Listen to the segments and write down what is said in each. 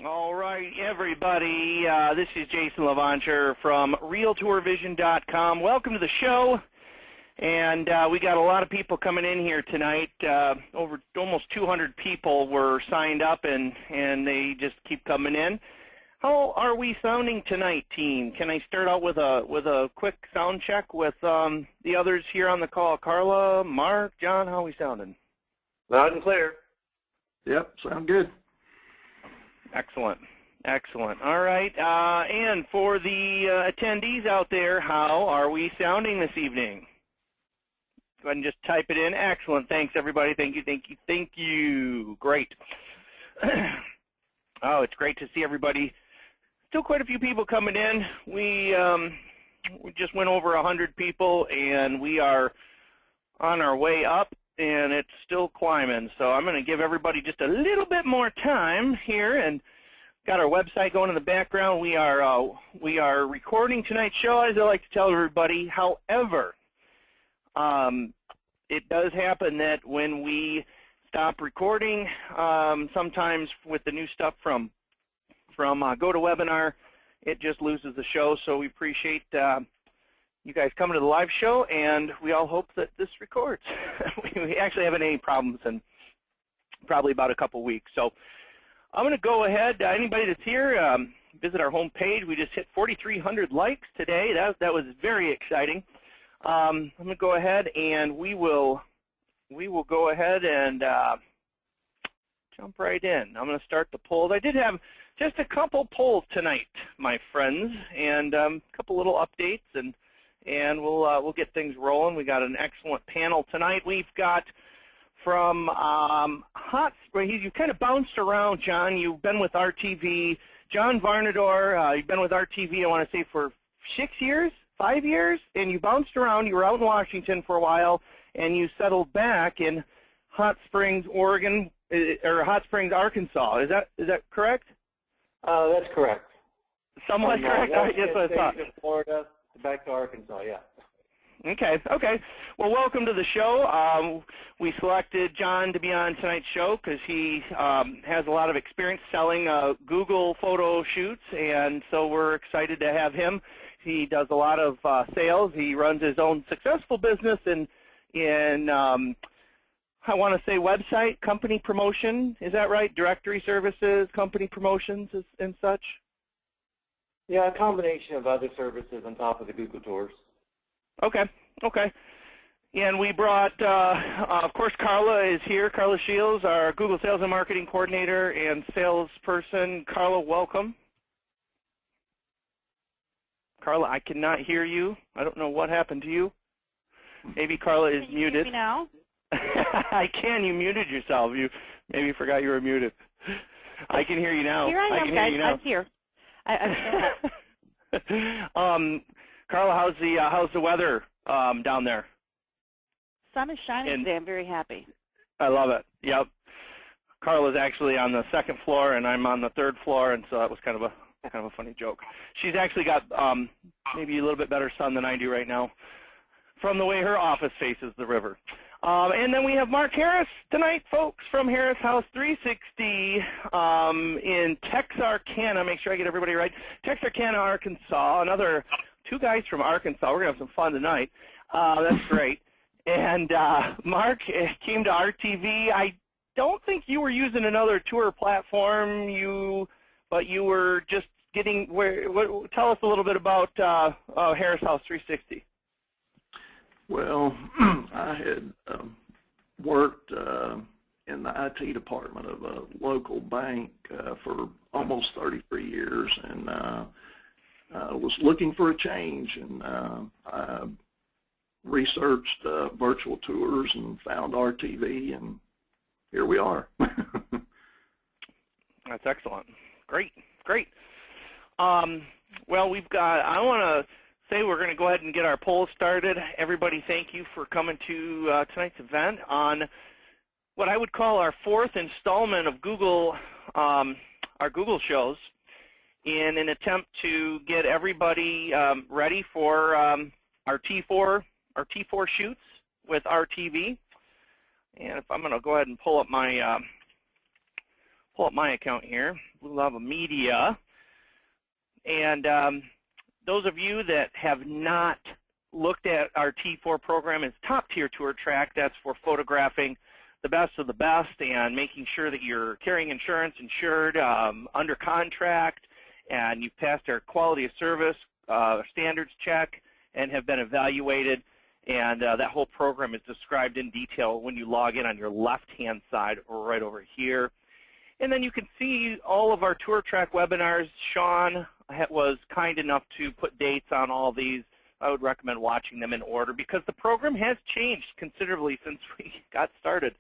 All right, everybody. This is Jason Levancher from RealTourVision.com. Welcome to the show. And we got a lot of people coming in here tonight. Over almost 200 people were signed up, and they just keep coming in. How are we sounding tonight, team? Can I start out with a quick sound check with the others here on the call? Carla, Mark, John, how are we sounding? Loud and clear. Yep, sound good. Excellent. Excellent. All right. And for the attendees out there, how are we sounding this evening? Go ahead and just type it in. Excellent. Thanks, everybody. Thank you, thank you, thank you. Great. Oh, it's great to see everybody. Still quite a few people coming in. We just went over 100 people, and we are on our way up, and it's still climbing. So I'm going to give everybody just a little bit more time here, and got our website going in the background. We are recording tonight's show, as I like to tell everybody. However, it does happen that when we stop recording, sometimes with the new stuff from GoToWebinar, it just loses the show. So we appreciate you guys coming to the live show, and we all hope that this records. We actually haven't any problems in probably about a couple weeks. So I'm going to go ahead. Anybody that's here, visit our home page. We just hit 4,300 likes today. That was very exciting. I'm going to go ahead, and we will go ahead and jump right in. I'm going to start the polls. I did have just a couple polls tonight, my friends, and a couple little updates, and we'll get things rolling. We got an excellent panel tonight. We've got from Hot Springs. You kind of bounced around, John. You've been with RTV. John Varnador, you've been with RTV, I want to say, for 6 years, 5 years, and you bounced around. You were out in Washington for a while, and you settled back in Hot Springs, Oregon, or Hot Springs, Arkansas. Is that correct? That's correct. Somewhat correct. Yes, I thought. Florida, back to Arkansas, yeah. Okay. Well, welcome to the show. We selected John to be on tonight's show because he has a lot of experience selling Google photo shoots, and so we're excited to have him. He does a lot of sales. He runs his own successful business in I want to say website, company promotion. Is that right? Directory services, company promotions, and such? Yeah, a combination of other services on top of the Google Tours. Okay. And we brought, of course, Carla is here. Carla Shields, our Google Sales and Marketing Coordinator and salesperson. Carla, welcome. Carla, I cannot hear you. I don't know what happened to you. Maybe Carla is muted. Can you hear me now? I can. You muted yourself. You maybe forgot you were muted. I can hear you now. Here I am, can guys. Hear you now. I'm here. Carla, how's the weather down there? Sun is shining today. I'm very happy. I love it. Yep. Carla's actually on the second floor, and I'm on the third floor, and so that was kind of a funny joke. She's actually got maybe a little bit better sun than I do right now, from the way her office faces the river. And then we have Mark Harris tonight, folks, from Harris House 360 in Texarkana. Make sure I get everybody right. Texarkana, Arkansas. Another two guys from Arkansas. We're going to have some fun tonight. That's great. And Mark came to RTV. I don't think you were using another tour platform, but you were just getting tell us a little bit about Harris House 360. Well, I had worked in the IT department of a local bank for almost 33 years, and was looking for a change, and I researched virtual tours and found RTV, and here we are. That's excellent. Great. Well, we've got, I want to say we're going to go ahead and get our poll started. Everybody, thank you for coming to tonight's event on what I would call our fourth installment of Google, our Google shows, in an attempt to get everybody ready for our T4 shoots with RTV. And if I'm going to go ahead and pull up my pull up my account here, Blue Lava Media. And those of you that have not looked at our T4 program, it's top-tier tour track. That's for photographing the best of the best and making sure that you're carrying insurance, insured, under contract, and you've passed our quality of service standards check and have been evaluated. And that whole program is described in detail when you log in on your left-hand side or right over here. And then you can see all of our tour track webinars. Sean was kind enough to put dates on all these. I would recommend watching them in order because the program has changed considerably since we got started.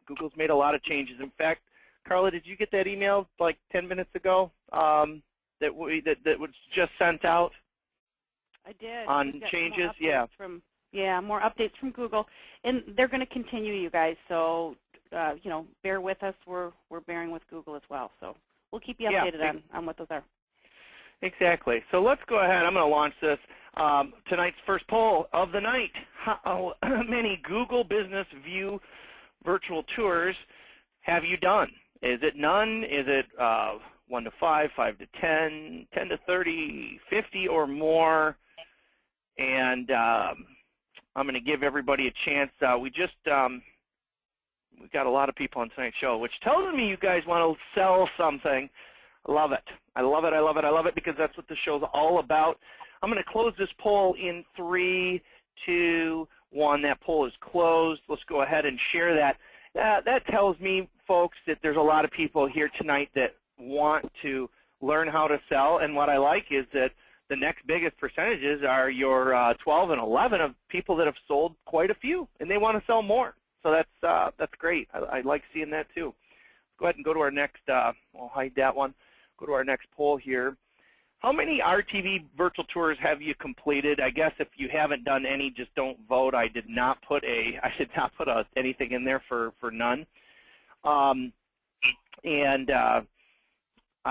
Google's made a lot of changes. In fact, Carla, did you get that email like 10 minutes ago that was just sent out? I did. On changes, yeah. More updates from Google, and they're going to continue, you guys. So, bear with us. We're bearing with Google as well. So we'll keep you updated on what those are. Exactly. So let's go ahead. I'm going to launch this. Tonight's first poll of the night. How many Google Business View virtual tours have you done? Is it none? Is it 1 to 5, 5 to 10, 10 to 30, 50 or more? And I'm going to give everybody a chance. We've got a lot of people on tonight's show, which tells me you guys want to sell something. I love it. I love it. I love it. I love it because that's what the show's all about. I'm going to close this poll in 3, 2, 1. That poll is closed. Let's go ahead and share that. That tells me, folks, that there's a lot of people here tonight that want to learn how to sell. And what I like is that the next biggest percentages are your 12 and 11 of people that have sold quite a few, and they want to sell more. So that's great. I like seeing that too. Go ahead and go to our next. I'll hide that one. Go to our next poll here. How many RTV virtual tours have you completed? I guess if you haven't done any, just don't vote. I did not put anything in there for none. I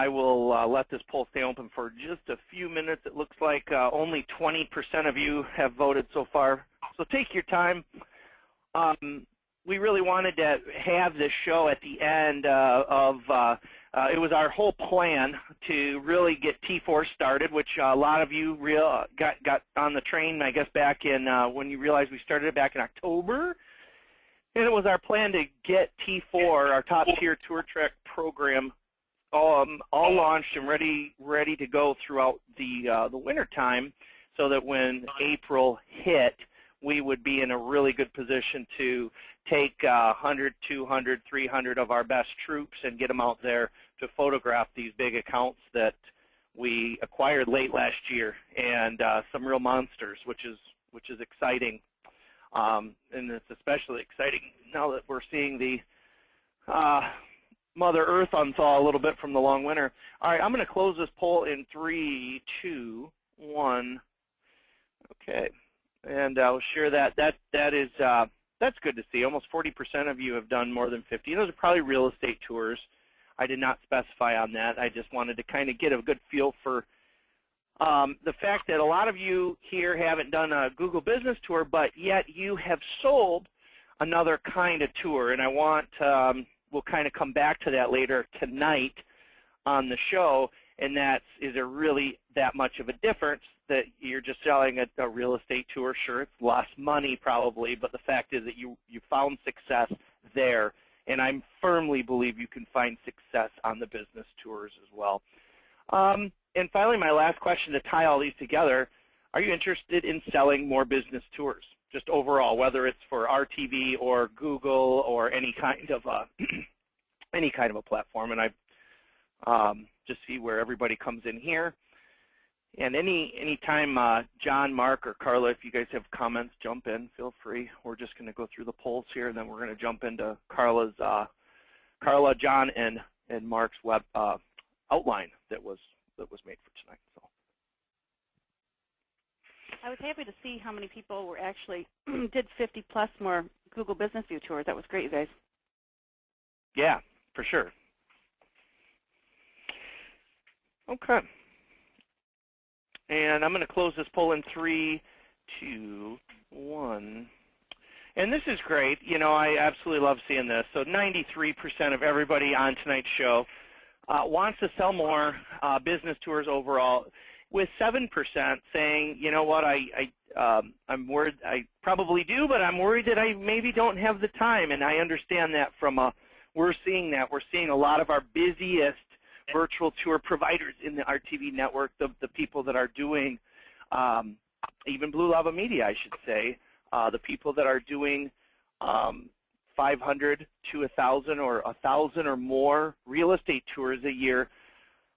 will let this poll stay open for just a few minutes. It looks like only 20% of you have voted so far. So take your time. We really wanted to have this show at the end it was our whole plan to really get T4 started, which a lot of you got on the train, I guess, back in when you realized we started it back in October. And it was our plan to get T4, our top-tier tour track program, all launched and ready to go throughout the winter time, so that when April hit, we would be in a really good position to take 100, 200, 300 of our best troops and get them out there to photograph these big accounts that we acquired late last year, and some real monsters, which is exciting. And it's especially exciting now that we're seeing the Mother Earth unthaw a little bit from the long winter. All right, I'm going to close this poll in 3, 2, 1. Okay, and I'll share that. That's good to see. Almost 40% of you have done more than 50. Those are probably real estate tours. I did not specify on that. I just wanted to kind of get a good feel for the fact that a lot of you here haven't done a Google Business Tour, but yet you have sold another kind of tour. And I want, we'll kind of come back to that later tonight on the show, and is there really that much of a difference that you're just selling a real estate tour? Sure, it's less money probably, but the fact is that you found success there, and I firmly believe you can find success on the business tours as well. And finally, my last question to tie all these together, are you interested in selling more business tours, just overall, whether it's for RTV or Google or any kind of a, platform? And I just see where everybody comes in here. And any time, John, Mark, or Carla, if you guys have comments, jump in. Feel free. We're just going to go through the polls here, and then we're going to jump into Carla, John, and Mark's web outline that was made for tonight. So I was happy to see how many people were actually did 50+ more Google Business View tours. That was great, you guys. Yeah, for sure. Okay. And I'm going to close this poll in 3, 2, 1. And this is great. You know, I absolutely love seeing this. So 93% of everybody on tonight's show wants to sell more business tours overall, with 7% saying, you know what, I'm worried, I probably do, but I'm worried that I maybe don't have the time. And I understand that we're seeing a lot of our busiest virtual tour providers in the RTV network, the people that are doing, even Blue Lava Media, I should say, the people that are doing 500 to 1,000 or 1,000 or more real estate tours a year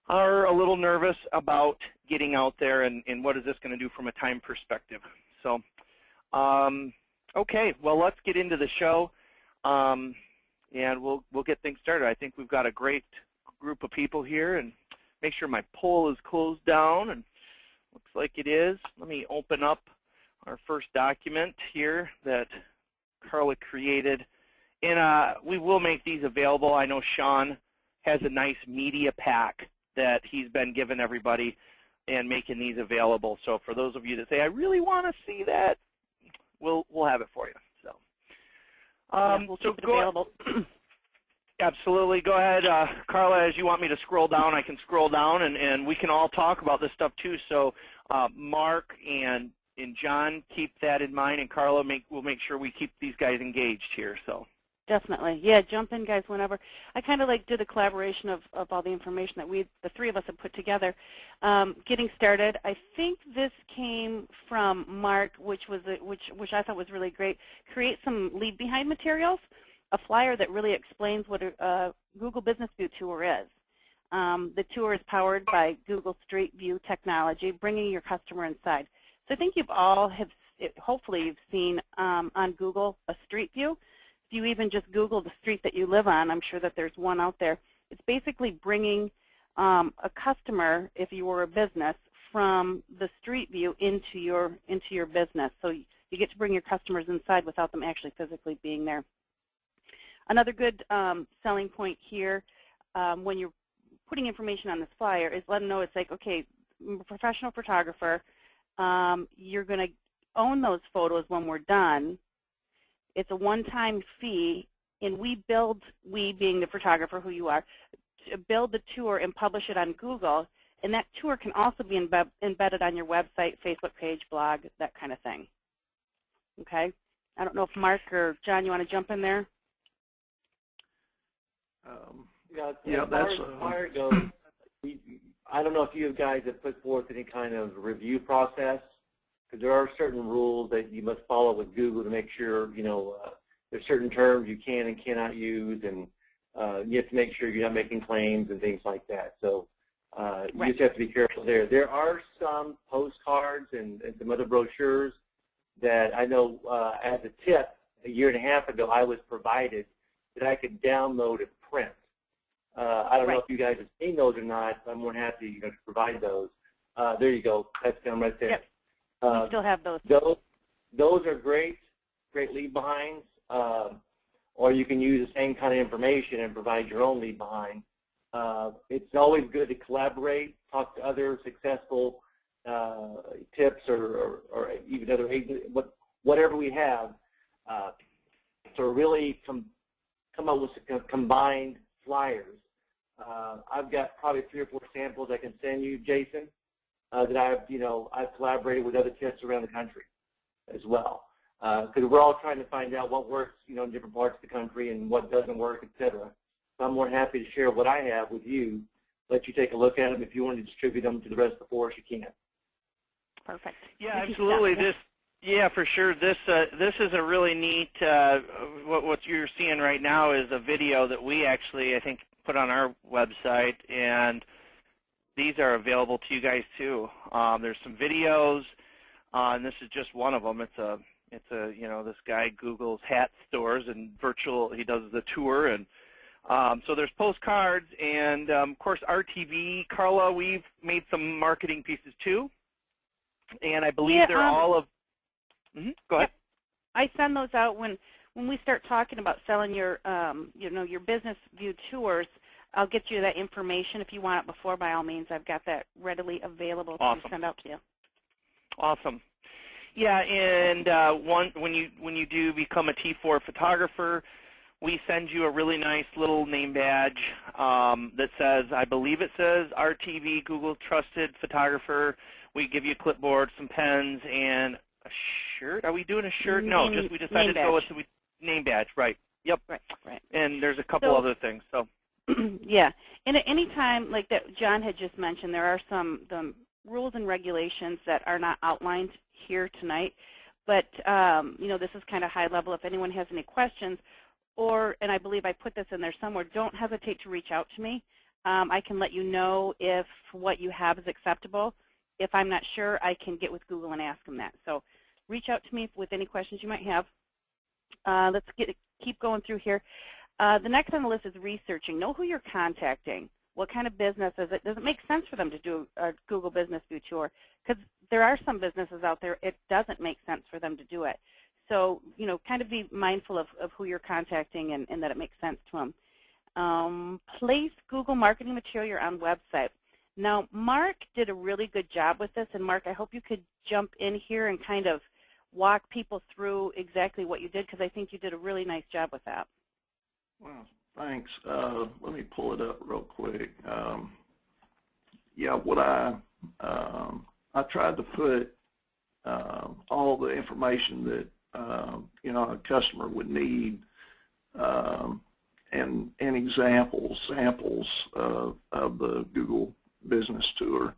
are a little nervous about getting out there and what is this going to do from a time perspective. So, okay, well, let's get into the show, and we'll get things started. I think we've got a great group of people here, and make sure my poll is closed down, and looks like it is. Let me open up our first document here that Carla created. And we will make these available. I know Sean has a nice media pack that he's been giving everybody and making these available. So for those of you that say, I really want to see that, we'll have it for you. So, we'll keep it available. Absolutely. Go ahead, Carla, as you want me to scroll down, I can scroll down, and we can all talk about this stuff too. So Mark and John, keep that in mind, and Carla, we'll make sure we keep these guys engaged here. So. Definitely. Yeah, jump in, guys, whenever. I kind of did a collaboration of all the information that the three of us have put together. Getting started, I think this came from Mark, which I thought was really great. Create some leave behind materials, a flyer that really explains what a Google Business View tour is. The tour is powered by Google Street View technology, bringing your customer inside. So I think hopefully you've seen on Google a Street View. If you even just Google the street that you live on, I'm sure that there's one out there. It's basically bringing a customer, if you were a business, from the street view into your business. So you get to bring your customers inside without them actually physically being there. Another good selling point here when you're putting information on this flyer is let them know it's like, okay, I'm a professional photographer. You're going to own those photos when we're done. It's a one-time fee, and we being the photographer who you are, build the tour and publish it on Google, and that tour can also be embedded on your website, Facebook page, blog, that kind of thing. Okay? I don't know if Mark or John, you want to jump in there? Yeah, that's fire goes. I don't know if you guys have put forth any kind of review process, because there are certain rules that you must follow with Google to make sure, there's certain terms you can and cannot use, and you have to make sure you're not making claims and things like that. So you just have to be careful there. There are some postcards and some other brochures that I know as a tip a year and a half ago I was provided that I could download and print. I don't know if you guys have seen those or not. I'm more than happy to provide those. There you go. That's them right there. Yep. We still have those. Those are great leave behinds. Or you can use the same kind of information and provide your own leave behind. It's always good to collaborate, talk to other successful tips or even other agents, whatever we have, to really come up with some combined flyers. I've got probably 3 or 4 samples I can send you, Jason, that I've collaborated with other tips around the country as well. Because we're all trying to find out what works, in different parts of the country and what doesn't work, etc. So I'm more than happy to share what I have with you, let you take a look at them. If you want to distribute them to the rest of the force, you can. Perfect. Yeah, absolutely. Yeah, for sure. This is a really neat. What you're seeing right now is a video that we actually, I think, put on our website, and these are available to you guys too. There's some videos, and this is just one of them. It's a this guy Google's hat stores and he does the tour, and so there's postcards and of course RTV. Carla, we've made some marketing pieces too, and I believe they're all of. Go ahead. Yep. I send those out when we start talking about selling your your business view tours. I'll get you that information if you want it before. By all means, I've got that readily available to send out to you. Awesome. Yeah, and when you do become a T4 photographer, we send you a really nice little name badge that says, I believe it says RTV Google Trusted Photographer. We give you a clipboard, some pens, and a shirt. Are we doing a shirt? No, we decided to go with the name badge. Right. Yep. Right. And there's a couple other things. So. Yeah. And at any time, like that John had just mentioned, there are some rules and regulations that are not outlined here tonight. But, this is kind of high level. If anyone has any questions, and I believe I put this in there somewhere, don't hesitate to reach out to me. I can let you know if what you have is acceptable. If I'm not sure, I can get with Google and ask them that. So reach out to me with any questions you might have. Let's keep going through here. The next on the list is researching. Know who you're contacting. What kind of business is it? Does it make sense for them to do a Google Business View tour? Because there are some businesses out there, it doesn't make sense for them to do it. So, kind of be mindful of who you're contacting and that it makes sense to them. Place Google marketing material your own website. Now, Mark did a really good job with this, and Mark, I hope you could jump in here and kind of walk people through exactly what you did, because I think you did a really nice job with that. Well, thanks. Let me pull it up real quick. Yeah, what I tried to put all the information that a customer would need, and samples of the Google Business Tour,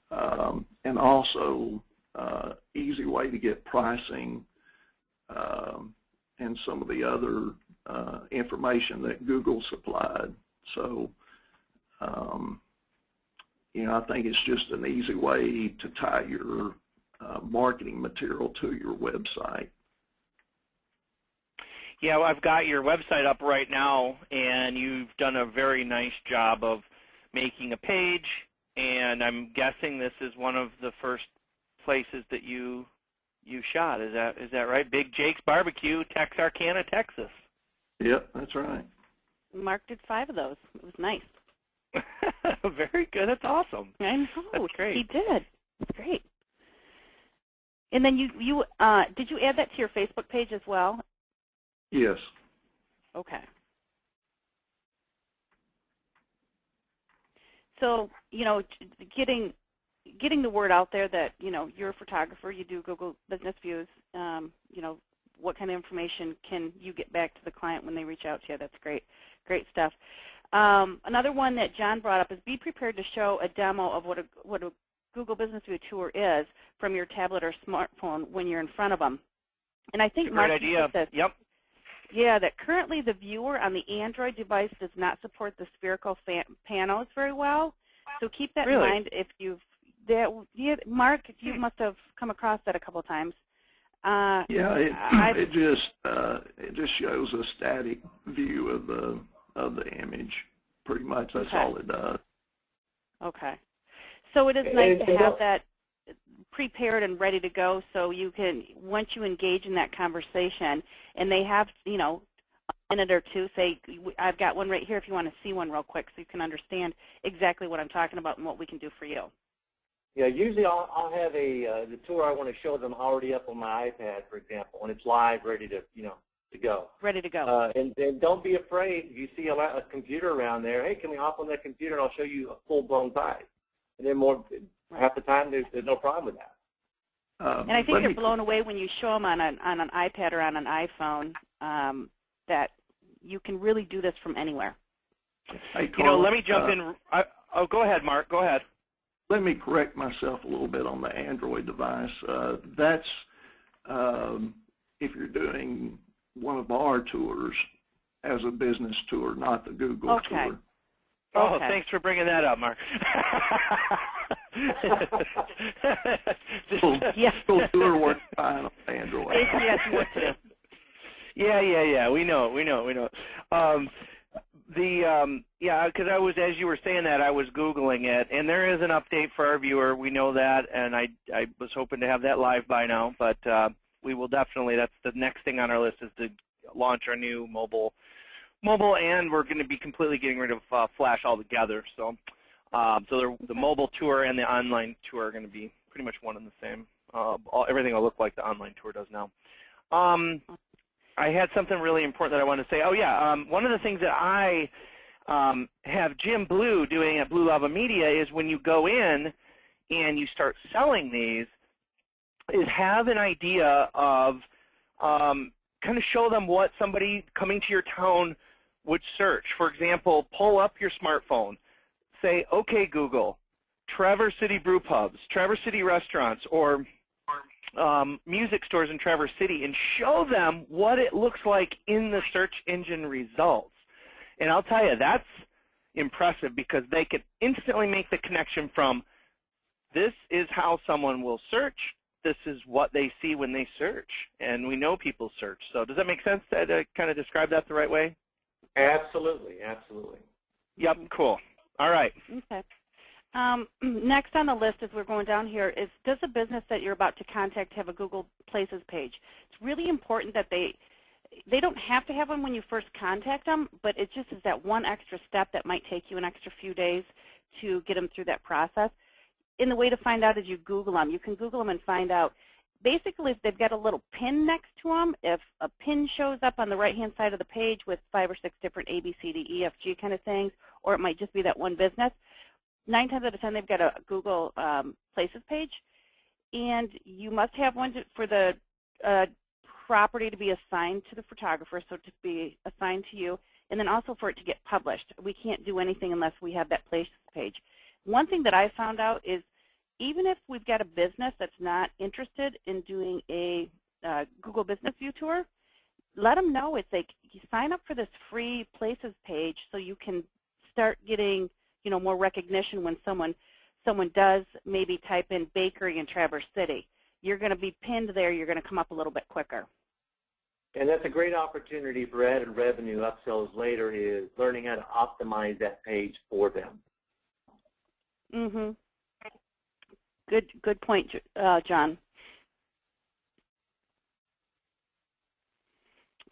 and also easy way to get pricing, and some of the other information that Google supplied. So, I think it's just an easy way to tie your marketing material to your website. Yeah, well, I've got your website up right now, and you've done a very nice job of making a page, and I'm guessing this is one of the first places that you shot. Is that right? Big Jake's Barbecue, Texarkana, Texas. Yep, that's right. Mark did 5 of those. It was nice. Very good. That's awesome. I know. That's great. He did. It's great. And then you did you add that to your Facebook page as well? Yes. Okay. So, getting the word out there that, you're a photographer, you do Google Business Views, what kind of information can you get back to the client when they reach out to you? That's great. Great stuff. Another one that John brought up is be prepared to show a demo of what a Google Business View tour is from your tablet or smartphone when you're in front of them. And I think Mark great idea. Says, yep. Yeah, that currently the viewer on the Android device does not support the spherical panels very well. So keep that in mind. If Mark, you must have come across that a couple of times. Yeah, it just shows a static view of the image. Pretty much, that's all it does. Okay. So it is nice to have that prepared and ready to go, so you can, once you engage in that conversation, and they have, a minute or two, say, I've got one right here if you want to see one real quick, so you can understand exactly what I'm talking about and what we can do for you. Yeah, usually I'll have the tour I want to show them already up on my iPad, for example, and it's live, ready to, to go. Ready to go. And don't be afraid if you see a computer around there. Hey, can we hop on that computer and I'll show you a full-blown site? And then half the time there's no problem with that. And I think they're blown away when you show them on an iPad or on an iPhone that you can really do this from anywhere. Hey, Carl, let me jump in. Go ahead, Mark. Go ahead. Let me correct myself a little bit on the Android device. That's if you're doing one of our tours as a business tour, not the Google tour. Oh, thanks for bringing that up, Mark. Full tour works fine on Android. Yeah. We know. Because I was, as you were saying that, I was Googling it, and there is an update for our viewer. We know that, and I was hoping to have that live by now, but we will definitely. That's the next thing on our list, is to launch our new mobile, and we're going to be completely getting rid of Flash altogether. So, the mobile tour and the online tour are going to be pretty much one and the same. Everything will look like the online tour does now. I had something really important that I wanted to say. Oh, yeah. One of the things that I have Jim Blue doing at Blue Lava Media is when you go in and you start selling these, is have an idea of kind of show them what somebody coming to your town would search. For example, pull up your smartphone. Say, okay, Google, Traverse City brew pubs, Traverse City restaurants, or music stores in Traverse City, and show them what it looks like in the search engine results. And I'll tell you, that's impressive because they can instantly make the connection from this is how someone will search, this is what they see when they search. And we know people search. So does that make sense to kind of describe that the right way? Absolutely, absolutely. Yep, cool. All right. Okay. Next on the list as we're going down here is, does a business that you're about to contact have a Google Places page? It's really important that they don't have to have one when you first contact them, but it just is that one extra step that might take you an extra few days to get them through that process. And the way to find out is you Google them. You can Google them and find out. Basically, if they've got a little pin next to them, if a pin shows up on the right-hand side of the page with 5 or 6 different A, B, C, D, E, F, G kind of things, or it might just be that one business, 9 times out of 10 they've got a Google Places page. And you must have one for the property to be assigned to the photographer, so to be assigned to you, and then also for it to get published. We can't do anything unless we have that Places page. One thing that I found out is even if we've got a business that's not interested in doing a Google Business View tour, let them know. It's like you sign up for this free Places page so you can start getting more recognition when someone does maybe type in bakery in Traverse City. You're going to be pinned there. You're going to come up a little bit quicker. And that's a great opportunity for added revenue upsells later, is learning how to optimize that page for them. Mm-hmm. Good point, John.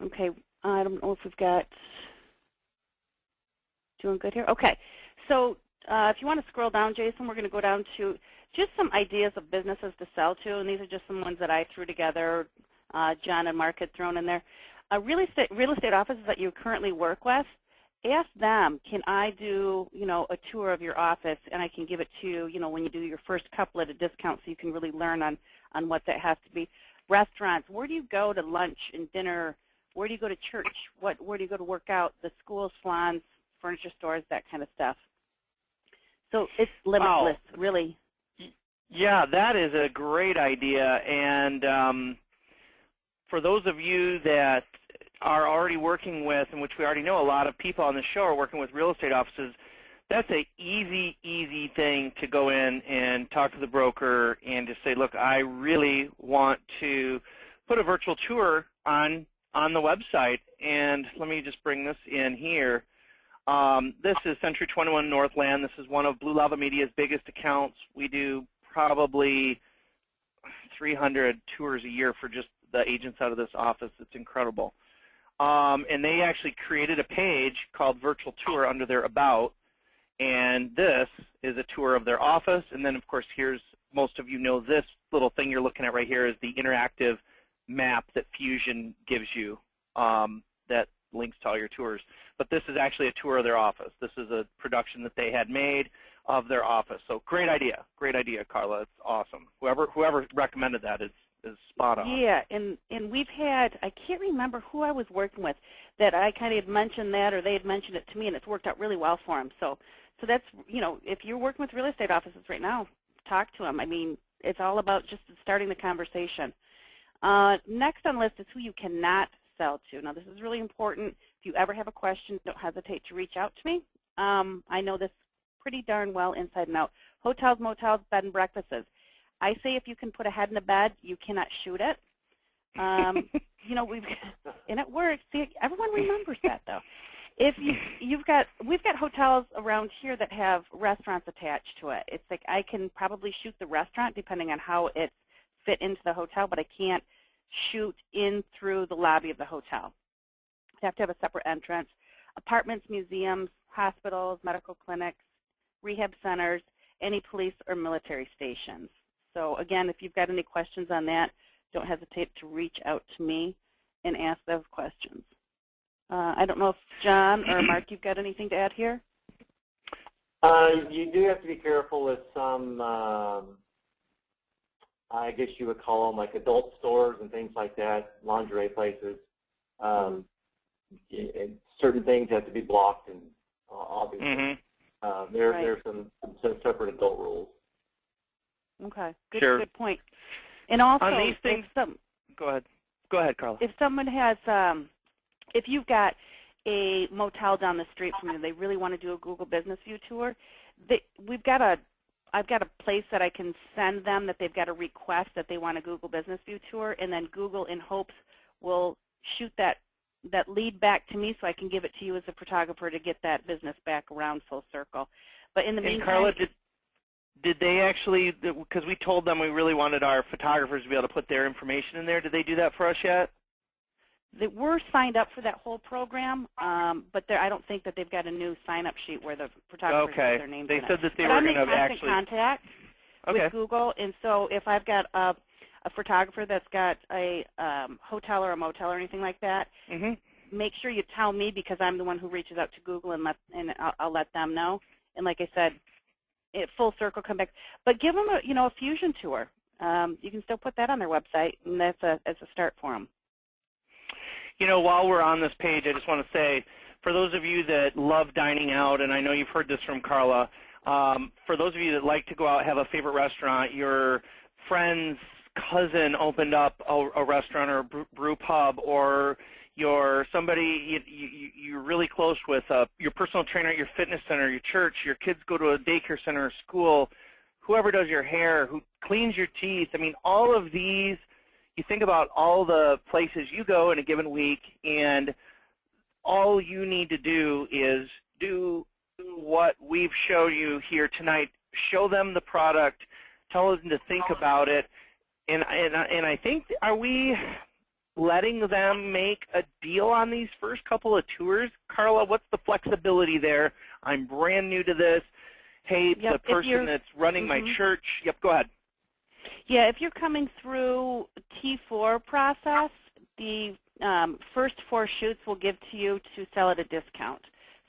Okay, I don't know if we've got, doing good here? Okay, so if you want to scroll down, Jason, we're going to go down to just some ideas of businesses to sell to, and these are just some ones that I threw together, John and Mark had thrown in there. Real estate offices that you currently work with, ask them, can I do, a tour of your office, and I can give it to you, when you do your first couple at a discount, so you can really learn on what that has to be. Restaurants, where do you go to lunch and dinner? Where do you go to church? Where do you go to work out? The schools, salons, furniture stores, that kind of stuff. So it's limitless, really. Yeah, that is a great idea. And for those of you that are already working with, and which we already know a lot of people on the show are working with real estate offices, that's an easy thing to go in and talk to the broker and just say, look, I really want to put a virtual tour on the website. And let me just bring this in here. This is Century 21 Northland. This is one of Blue Lava Media's biggest accounts. We do probably 300 tours a year for just the agents out of this office. It's incredible. And they actually created a page called Virtual Tour under their About, and this is a tour of their office. And then, of course, here's, most of you know this little thing you're looking at right here is the interactive map that Fusion gives you that links to all your tours. But this is actually a tour of their office. This is a production that they had made of their office. So great idea, Carla. It's awesome. Whoever recommended that is spot on. Yeah, and we've had, I can't remember who I was working with that I kind of had mentioned that, or they had mentioned it to me, and it's worked out really well for them. So that's, if you're working with real estate offices right now, talk to them. I mean, it's all about just starting the conversation. Next on the list is who you cannot sell to. Now, this is really important. If you ever have a question, don't hesitate to reach out to me. I know this pretty darn well inside and out. Hotels, motels, bed and breakfasts. I say if you can put a head in a bed, you cannot shoot it. And it works. See, everyone remembers that, though. If we've got hotels around here that have restaurants attached to it. It's like I can probably shoot the restaurant depending on how it's fit into the hotel, but I can't shoot in through the lobby of the hotel. You have to have a separate entrance. Apartments, museums, hospitals, medical clinics, rehab centers, any police or military stations. So again, if you've got any questions on that, don't hesitate to reach out to me and ask those questions. I don't know if John or Mark, you've got anything to add here? You do have to be careful with some, I guess you would call them like adult stores and things like that, lingerie places. Certain things have to be blocked, and obviously there's some separate adult rules. Okay, good point. And also, on these things, go ahead, Carla. If someone has, if you've got a motel down the street from you, they really want to do a Google Business View tour, I've got a place that I can send them that they've got a request that they want a Google Business View tour, and then Google in hopes will shoot that lead back to me so I can give it to you as a photographer to get that business back around full circle. But in the meantime, Carla, did they actually, because we told them we really wanted our photographers to be able to put their information in there, did they do that for us yet? We're signed up for that whole program, but I don't think that they've got a new sign-up sheet where the photographers put their names in it. They said that they were going to actually. I'm in constant contact with Google, and so if I've got a photographer that's got a hotel or a motel or anything like that, make sure you tell me, because I'm the one who reaches out to Google, and I'll let them know. And like I said, full circle, come back. But give them a fusion tour. You can still put that on their website, and that's a start for them. While we're on this page, I just want to say, for those of you that love dining out, and I know you've heard this from Carla, for those of you that like to go out, have a favorite restaurant, your friend's cousin opened up a restaurant or a brew pub, or you're somebody you're really close with, your personal trainer at your fitness center, your church, your kids go to a daycare center or school, whoever does your hair, who cleans your teeth. I mean, all of these, you think about all the places you go in a given week, and all you need to do is do what we've shown you here tonight. Show them the product, tell them to think about it, and I think, are we letting them make a deal on these first couple of tours? Carla, what's the flexibility there? I'm brand new to this. Hey, the person that's running my church. Yep, go ahead. Yeah, if you're coming through T4 process, the first 4 shoots will give to you to sell at a discount.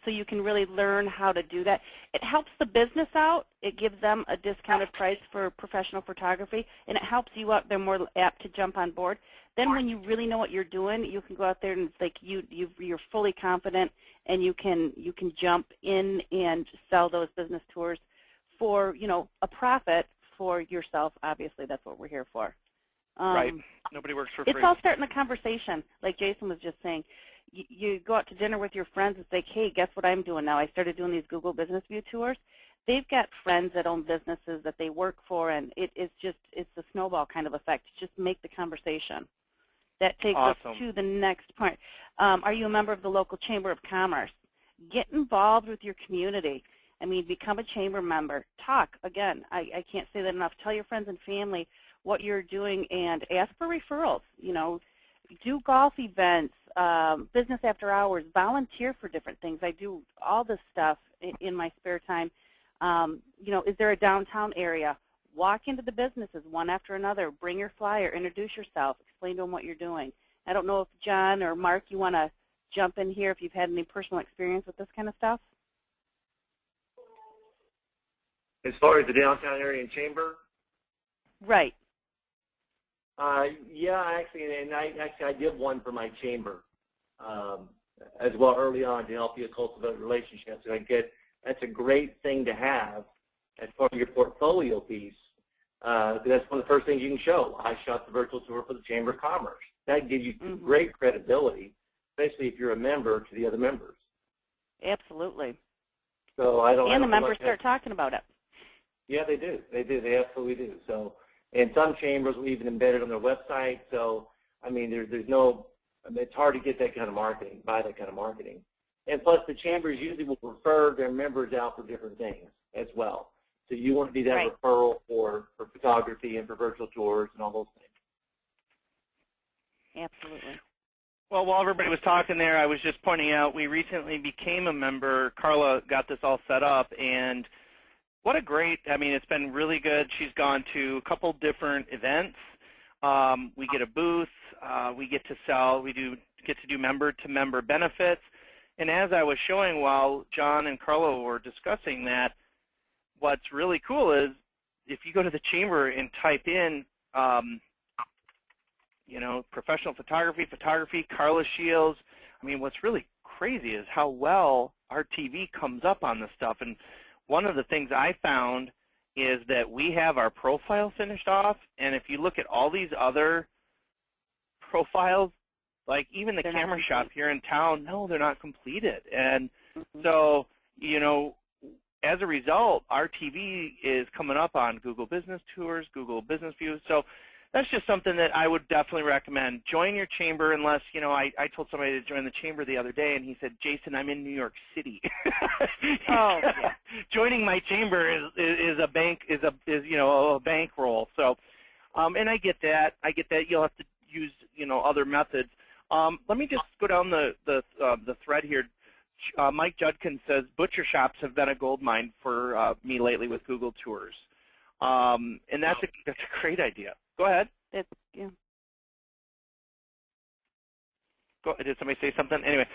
So you can really learn how to do that. It helps the business out. It gives them a discounted price for professional photography, and it helps you out. They're more apt to jump on board. Then when you really know what you're doing, you can go out there and it's like you're fully confident, and you can jump in and sell those business tours for a profit for yourself. Obviously, that's what we're here for. Right. Nobody works for free. It's all starting a conversation, like Jason was just saying. You go out to dinner with your friends and say, hey, guess what I'm doing now? I started doing these Google Business View tours. They've got friends that own businesses that they work for, and it's a snowball kind of effect. Just make the conversation. That takes us to the next point. Are you a member of the local Chamber of Commerce? Get involved with your community. I mean, become a chamber member. Talk. Again, I can't say that enough. Tell your friends and family what you're doing, and ask for referrals. Do golf events, business after hours, volunteer for different things. I do all this stuff in my spare time. Is there a downtown area? Walk into the businesses one after another. Bring your flyer. Introduce yourself. Explain to them what you're doing. I don't know if John or Mark, you want to jump in here if you've had any personal experience with this kind of stuff. As far as the downtown area and chamber? Right. Yeah, I did one for my chamber as well early on to help you cultivate relationships. And that's a great thing to have as part of your portfolio piece. That's one of the first things you can show. I shot the virtual tour for the Chamber of Commerce. That gives you great credibility, especially if you're a member to the other members. Absolutely. So and the members start talking about it. Yeah, they do. They do. They absolutely do. So, and some chambers will even embed it on their website. So, I mean, there's no. It's hard to get that kind of marketing, buy that kind of marketing. And plus, the chambers usually will refer their members out for different things as well. So you want to be that referral for photography and for virtual tours and all those things. Absolutely. Well, while everybody was talking there, I was just pointing out we recently became a member. Carla got this all set up, and What a great, I mean, it's been really good. She's gone to a couple different events. We get a booth. We get to sell. We get to do member-to-member benefits. And as I was showing while John and Carlo were discussing that, what's really cool is if you go to the chamber and type in, you know, professional photography, Carla Shields. I mean, what's really crazy is how well our TV comes up on this stuff. And one of the things I found is that we have our profile finished off, and if you look at all these other profiles, like even the camera shop here in town, no, they're not completed. And so, you know, as a result, our TV is coming up on Google Business Tours, Google Business View. So that's just something that I would definitely recommend. Join your chamber unless, you know, I told somebody to join the chamber the other day, and he said, Jason, I'm in New York City. Oh, yeah. Joining my chamber is a bank, is you know, a bankroll. So, and I get that. You'll have to use, you know, other methods. Let me just go down the thread here. Mike Judkins says, butcher shops have been a gold mine for me lately with Google Tours. And that's a great idea. Go ahead. Yeah. Did somebody say something? Anyway,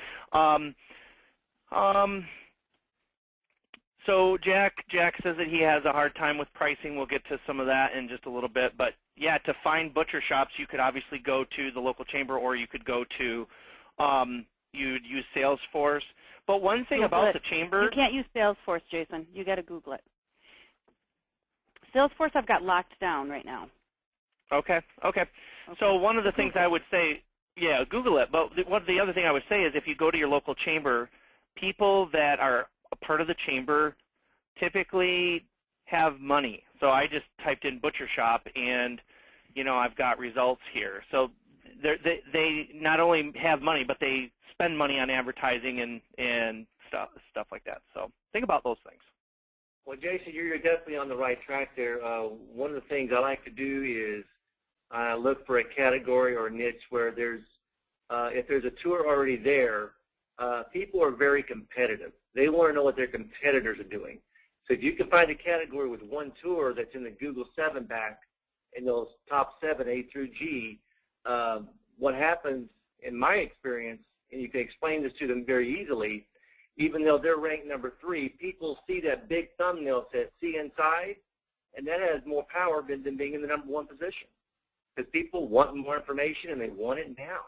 so Jack says that he has a hard time with pricing. We'll get to some of that in just a little bit. But yeah, to find butcher shops, you could obviously go to the local chamber, or you could go to you'd use Salesforce. But one thing about the chamber, you can't use Salesforce, Jason. You got to Google it. Salesforce, I've got locked down right now. Okay. So one of the things I would say, yeah, Google it. But the other thing I would say is if you go to your local chamber, people that are a part of the chamber typically have money. So I just typed in butcher shop, and you know, I've got results here. So they not only have money, but they spend money on advertising and stuff like that. So think about those things. Well, Jason, you're definitely on the right track there. One of the things I like to do is look for a category or a niche where there's, if there's a tour already there, people are very competitive. They want to know what their competitors are doing. So if you can find a category with one tour that's in the Google 7 back in those top 7, A through G, what happens in my experience, and you can explain this to them very easily, even though they're ranked number 3, people see that big thumbnail that says see inside, and that has more power than being in the number 1 position. Because people want more information, and they want it now.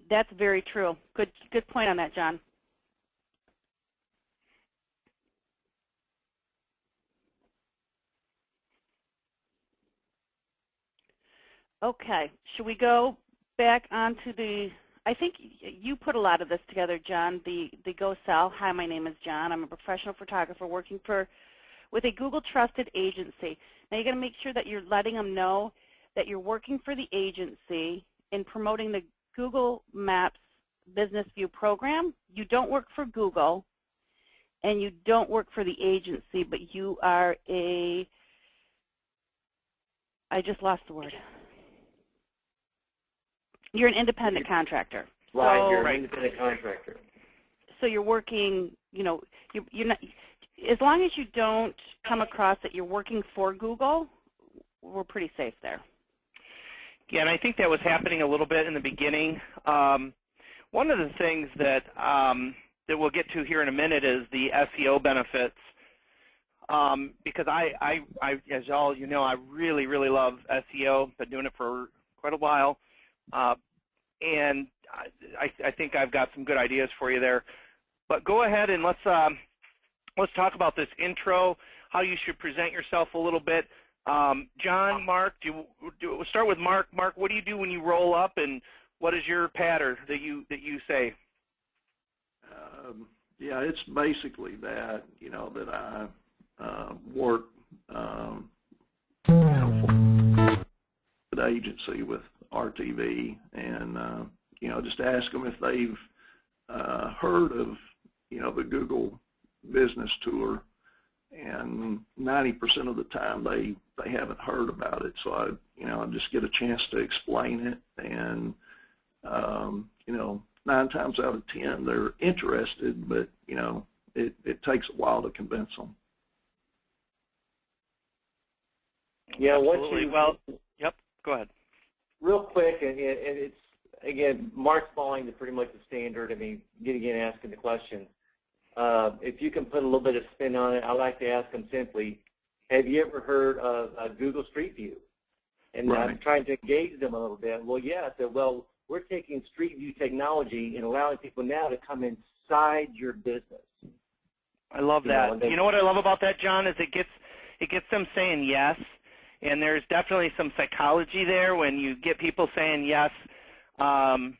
That's very true. Good point on that, John. Okay, should we go back onto the, I think you put a lot of this together, John, the Go Sell. Hi, my name is John. I'm a professional photographer working with a Google trusted agency. Now you got to make sure that you're letting them know that you're working for the agency in promoting the Google Maps Business View program. You don't work for Google, and you don't work for the agency, but you are a, I just lost the word. You're an independent contractor. Right, so, you're an independent contractor. So you're working, you know, you're not, as long as you don't come across that you're working for Google, we're pretty safe there. Yeah, and I think that was happening a little bit in the beginning. One of the things that that we'll get to here in a minute is the SEO benefits. Because I, as all you know, I really, really love SEO. Been doing it for quite a while. And I think I've got some good ideas for you there. But go ahead and let's talk about this intro, how you should present yourself a little bit. John, Mark, we'll start with Mark. Mark, what do you do when you roll up, and what is your pattern that you say? Yeah, it's basically that, you know, that I work you know, for the agency with RTV, and you know, just ask them if they've heard of, you know, the Google Business Tour, and 90% of the time they haven't heard about it. So I just get a chance to explain it, and you know, 9 times out of 10 they're interested, but you know, it takes a while to convince them. Yeah, absolutely. Well, yep, go ahead. Real quick, and it's, again, Mark's following the pretty much the standard. I mean, again, asking the question. If you can put a little bit of spin on it, I like to ask them simply, have you ever heard of Google Street View? And Right. I'm trying to engage them a little bit. Well, yeah. I said, well, we're taking Street View technology and allowing people now to come inside your business. I love that. You know what I love about that, John, is it gets them saying yes, and there's definitely some psychology there when you get people saying yes, that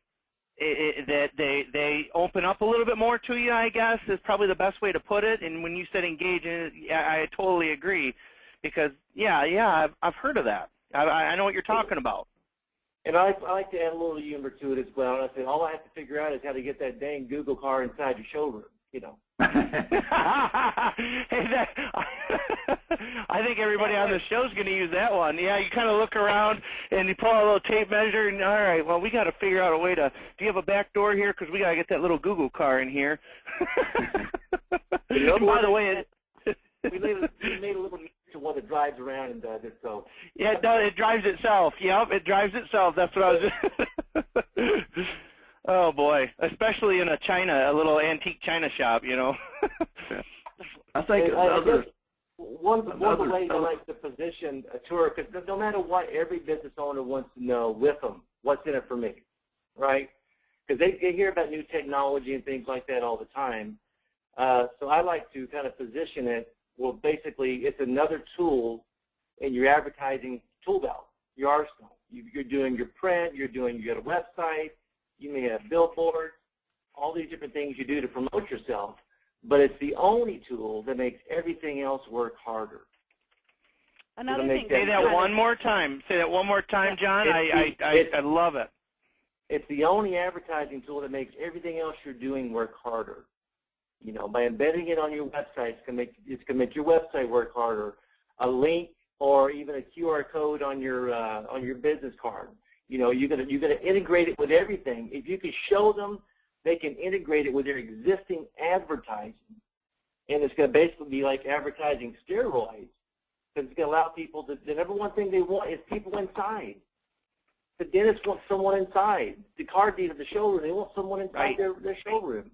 they open up a little bit more to you, I guess, is probably the best way to put it. And when you said engage, I totally agree, because, yeah, I've heard of that. I know what you're talking about. And I like to add a little humor to it as well. And I said, all I have to figure out is how to get that dang Google car inside your showroom, you know. Hey, I think everybody on the show is going to use that one. Yeah, you kind of look around and you pull out a little tape measure, and all right, well, we got to figure out a way to. Do you have a back door here? Because we got to get that little Google car in here. By the way, we made a little to one that drives around and does it. So yeah, it does. It drives itself. Yep, it drives itself. That's what I was. Oh boy, especially in a little antique China shop, you know. I think one of the ways I like to position a tour, because no matter what, every business owner wants to know with them, what's in it for me, right? Because they hear about new technology and things like that all the time. So I like to kind of position it, well, basically it's another tool in your advertising tool belt, your arsenal. You're doing your print, you got a website, you may have billboards, all these different things you do to promote yourself, but it's the only tool that makes everything else work harder. Another thing. Say that one more time. Say that one more time, John. I love it. It's the only advertising tool that makes everything else you're doing work harder. You know, by embedding it on your website, it's going to make your website work harder. A link or even a QR code on your business card. You know, you're gonna integrate it with everything. If you can show them, they can integrate it with their existing advertising, and it's going to basically be like advertising steroids. Because it's going to allow people to. The number one thing they want is people inside. The dentist wants someone inside. The car dealer, the showroom, they want someone inside their showroom.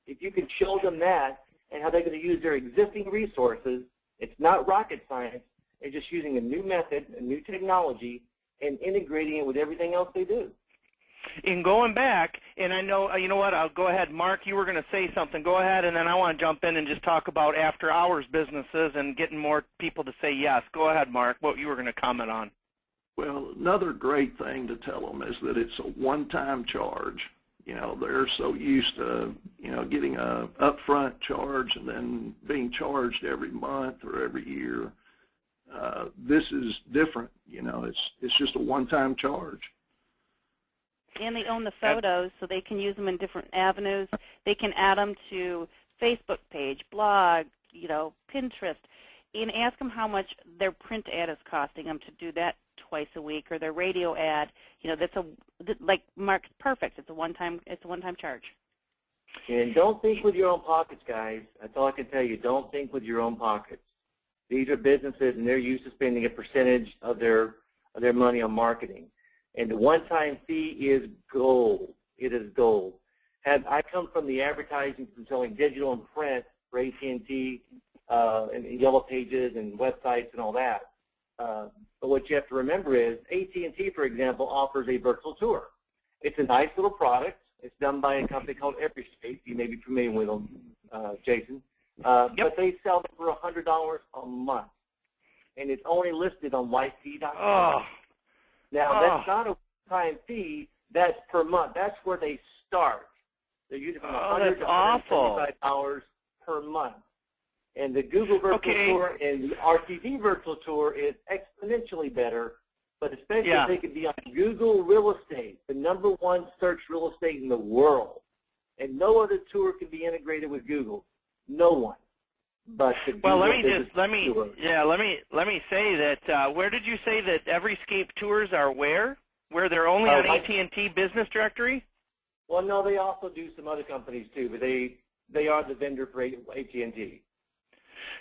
If you can show them that and how they're going to use their existing resources, it's not rocket science. It's just using a new method, a new technology, and integrating it with everything else they do. In going back, and I know, you know what, I'll go ahead. Mark, you were going to say something. Go ahead, and then I want to jump in and just talk about after-hours businesses and getting more people to say yes. Go ahead, Mark, what you were going to comment on. Well, another great thing to tell them is that it's a one-time charge. You know, they're so used to, you know, getting a upfront charge and then being charged every month or every year. This is different. You know, it's just a one-time charge. And they own the photos, so they can use them in different avenues. They can add them to Facebook page, blog, you know, Pinterest, and ask them how much their print ad is costing them to do that twice a week, or their radio ad. You know, that's like Mark's perfect. It's a one-time charge. And don't think with your own pockets, guys. That's all I can tell you. Don't think with your own pockets. These are businesses, and they're used to spending a percentage of their money on marketing. And the one-time fee is gold. It is gold. I come from the advertising, from selling digital and print for AT&T and Yellow Pages and websites and all that. But what you have to remember is AT&T, for example, offers a virtual tour. It's a nice little product. It's done by a company called Everyscape. You may be familiar with them, Jason. But they sell them for $100 a month. And it's only listed on YC.com. Oh. Now, that's not a one-time fee. That's per month. That's where they start. They're usually from $100 to $175 per month. And the Google Virtual Tour and the RTV Virtual Tour is exponentially better, but especially if they can be on Google Real Estate, the #1 search real estate in the world. And no other tour can be integrated with Google. No one. But well, let me say that. Where did you say that Everyscape tours are? Where they're only on AT&T Business Directory? Well, no, they also do some other companies too, but they they are the vendor for AT&T.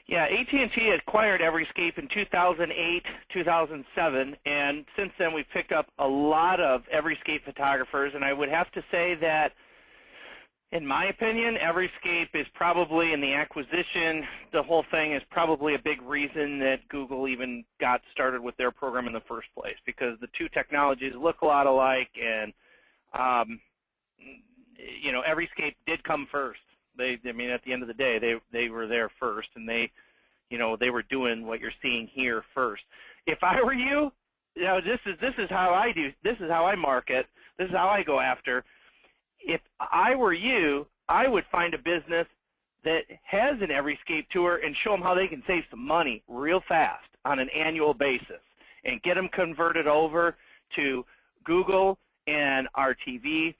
Yeah, AT&T acquired Everyscape in 2008, 2007, and since then we've picked up a lot of Everyscape photographers, and I would have to say that, in my opinion, Everyscape is probably, in the acquisition, the whole thing is probably a big reason that Google even got started with their program in the first place, because the two technologies look a lot alike, and you know, Everyscape did come first. I mean, at the end of the day, they were there first, and they were doing what you're seeing here first. If I were you, you know, this is how I do. This is how I market. This is how I go after. If I were you, I would find a business that has an Everyscape tour and show them how they can save some money real fast on an annual basis, and get them converted over to Google and RTV.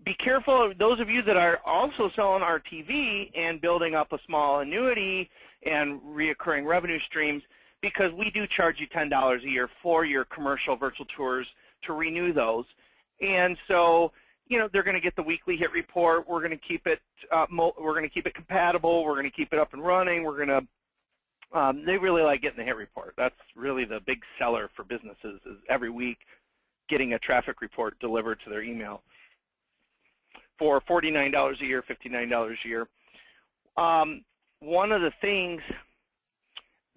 Be careful, those of you that are also selling RTV and building up a small annuity and reoccurring revenue streams, because we do charge you $10 a year for your commercial virtual tours to renew those. And so, you know, they're going to get the weekly hit report. We're going to keep it compatible. We're going to keep it up and running. We're going to they really like getting the hit report. That's really the big seller for businesses, is every week getting a traffic report delivered to their email for $49 a year, $59 a year. One of the things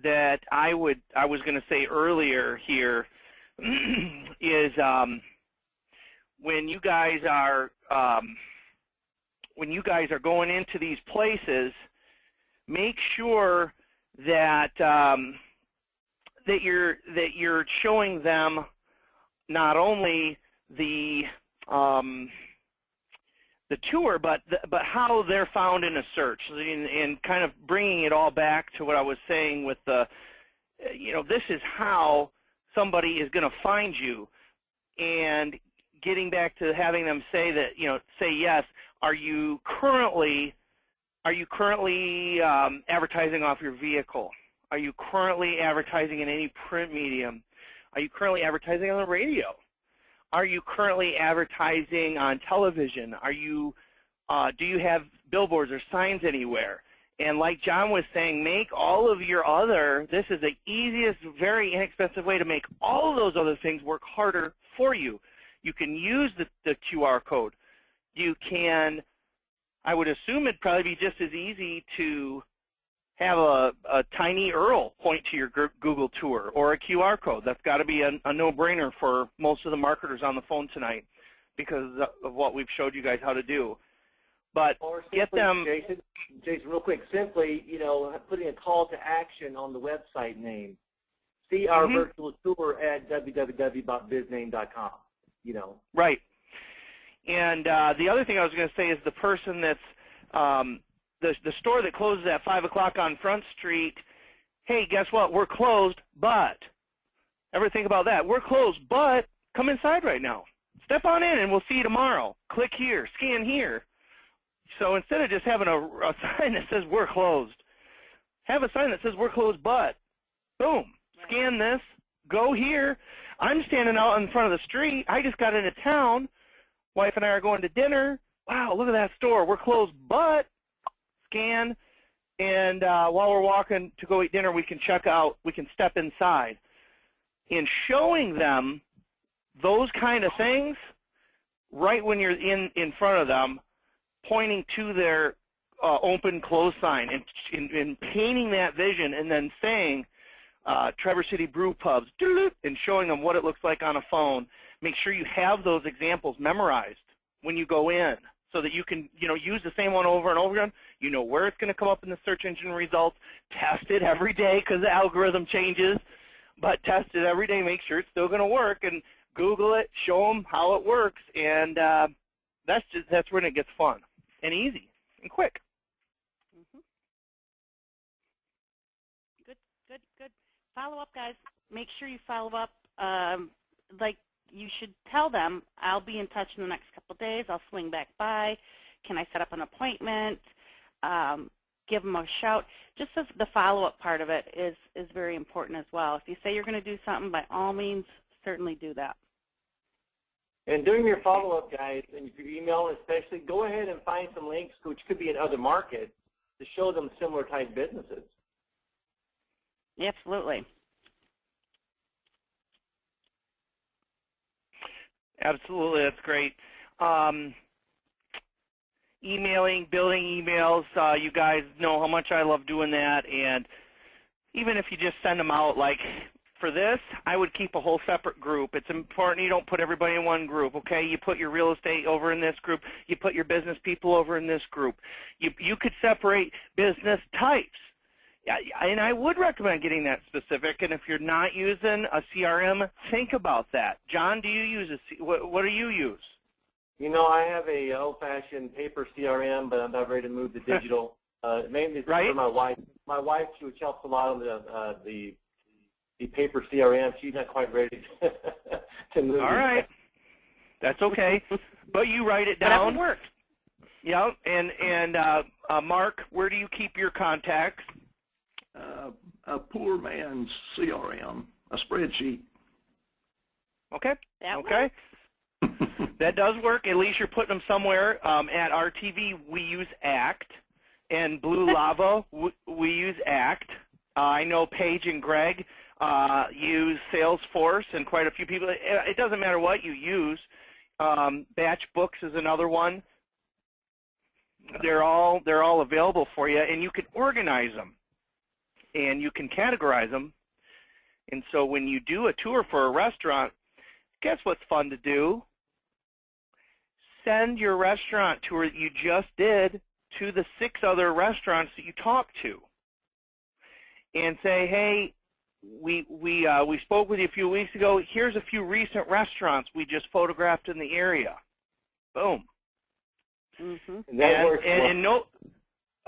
that I was going to say earlier here is when you guys are going into these places, make sure that that you're showing them not only the tour, but how they're found in a search, and kind of bringing it all back to what I was saying with the, you know, this is how somebody is going to find you, and getting back to having them say that, you know, say yes. Are you currently advertising off your vehicle? Are you currently advertising in any print medium? Are you currently advertising on the radio? Are you currently advertising on television? Are you, do you have billboards or signs anywhere? And like John was saying, make all of your other, this is the easiest, very inexpensive way to make all of those other things work harder for you. You can use the QR code. You can, I would assume it'd probably be just as easy to have a tiny URL point to your Google tour, or a QR code. That's got to be a no-brainer for most of the marketers on the phone tonight, because of what we've showed you guys how to do. But or simply, get them. Jason, real quick, simply, you know, putting a call to action on the website name. See our virtual tour at www.bizname.com. You know. Right. And the other thing I was going to say is the person that's the store that closes at 5 o'clock on Front Street, hey, guess what? We're closed, but, ever think about that? We're closed, but come inside right now. Step on in and we'll see you tomorrow. Click here, scan here. So instead of just having a sign that says we're closed, have a sign that says we're closed, but, boom, scan this, go here. I'm standing out in front of the street. I just got into town. Wife and I are going to dinner. Wow, look at that store. We're closed, but scan, and while we're walking to go eat dinner, we can check out, we can step inside. In showing them those kind of things, right when you're in front of them, pointing to their open close sign, and painting that vision, and then saying Traverse City Brew Pubs, and showing them what it looks like on a phone. Make sure you have those examples memorized when you go in, so that you can, you know, use the same one over and over again. You know where it's going to come up in the search engine results. Test it every day, because the algorithm changes. But test it every day. Make sure it's still going to work, and Google it. Show them how it works, and that's when it gets fun and easy and quick. Good. Follow up, guys. Make sure you follow up. Like, you should tell them, I'll be in touch in the next couple of days. I'll swing back by. Can I set up an appointment? Give them a shout. Just as the follow-up part of it is very important as well. If you say you're going to do something, by all means, certainly do that. And during your follow-up, guys, and if you're emailing especially, go ahead and find some links, which could be in other markets, to show them similar type businesses. Absolutely. Absolutely, that's great. Emailing, building emails, you guys know how much I love doing that, and even if you just send them out, like for this, I would keep a whole separate group. It's important you don't put everybody in one group, okay? You put your real estate over in this group. You put your business people over in this group. You could separate business types. And I would recommend getting that specific, and if you're not using a CRM, think about that. John, do you use what do you use? You know, I have a old-fashioned paper CRM, but I'm not ready to move to digital. Mainly for my wife. My wife, which helps a lot on the paper CRM. She's not quite ready to move. All right, that's okay. But you write it down. That would work. Yeah, and Mark, where do you keep your contacts? A poor man's CRM, a spreadsheet. Okay. Okay. That does work. At least you're putting them somewhere. At RTV, we use ACT, and Blue Lava, we use ACT. I know Paige and Greg use Salesforce, and quite a few people. It doesn't matter what you use. Batch Books is another one. They're all available for you, and you can organize them, and you can categorize them. And so when you do a tour for a restaurant, guess what's fun to do? Send your restaurant tour that you just did to the 6 other restaurants that you talked to, and say, hey, we spoke with you a few weeks ago. Here's a few recent restaurants we just photographed in the area. Boom. Mm-hmm. And that works. And no,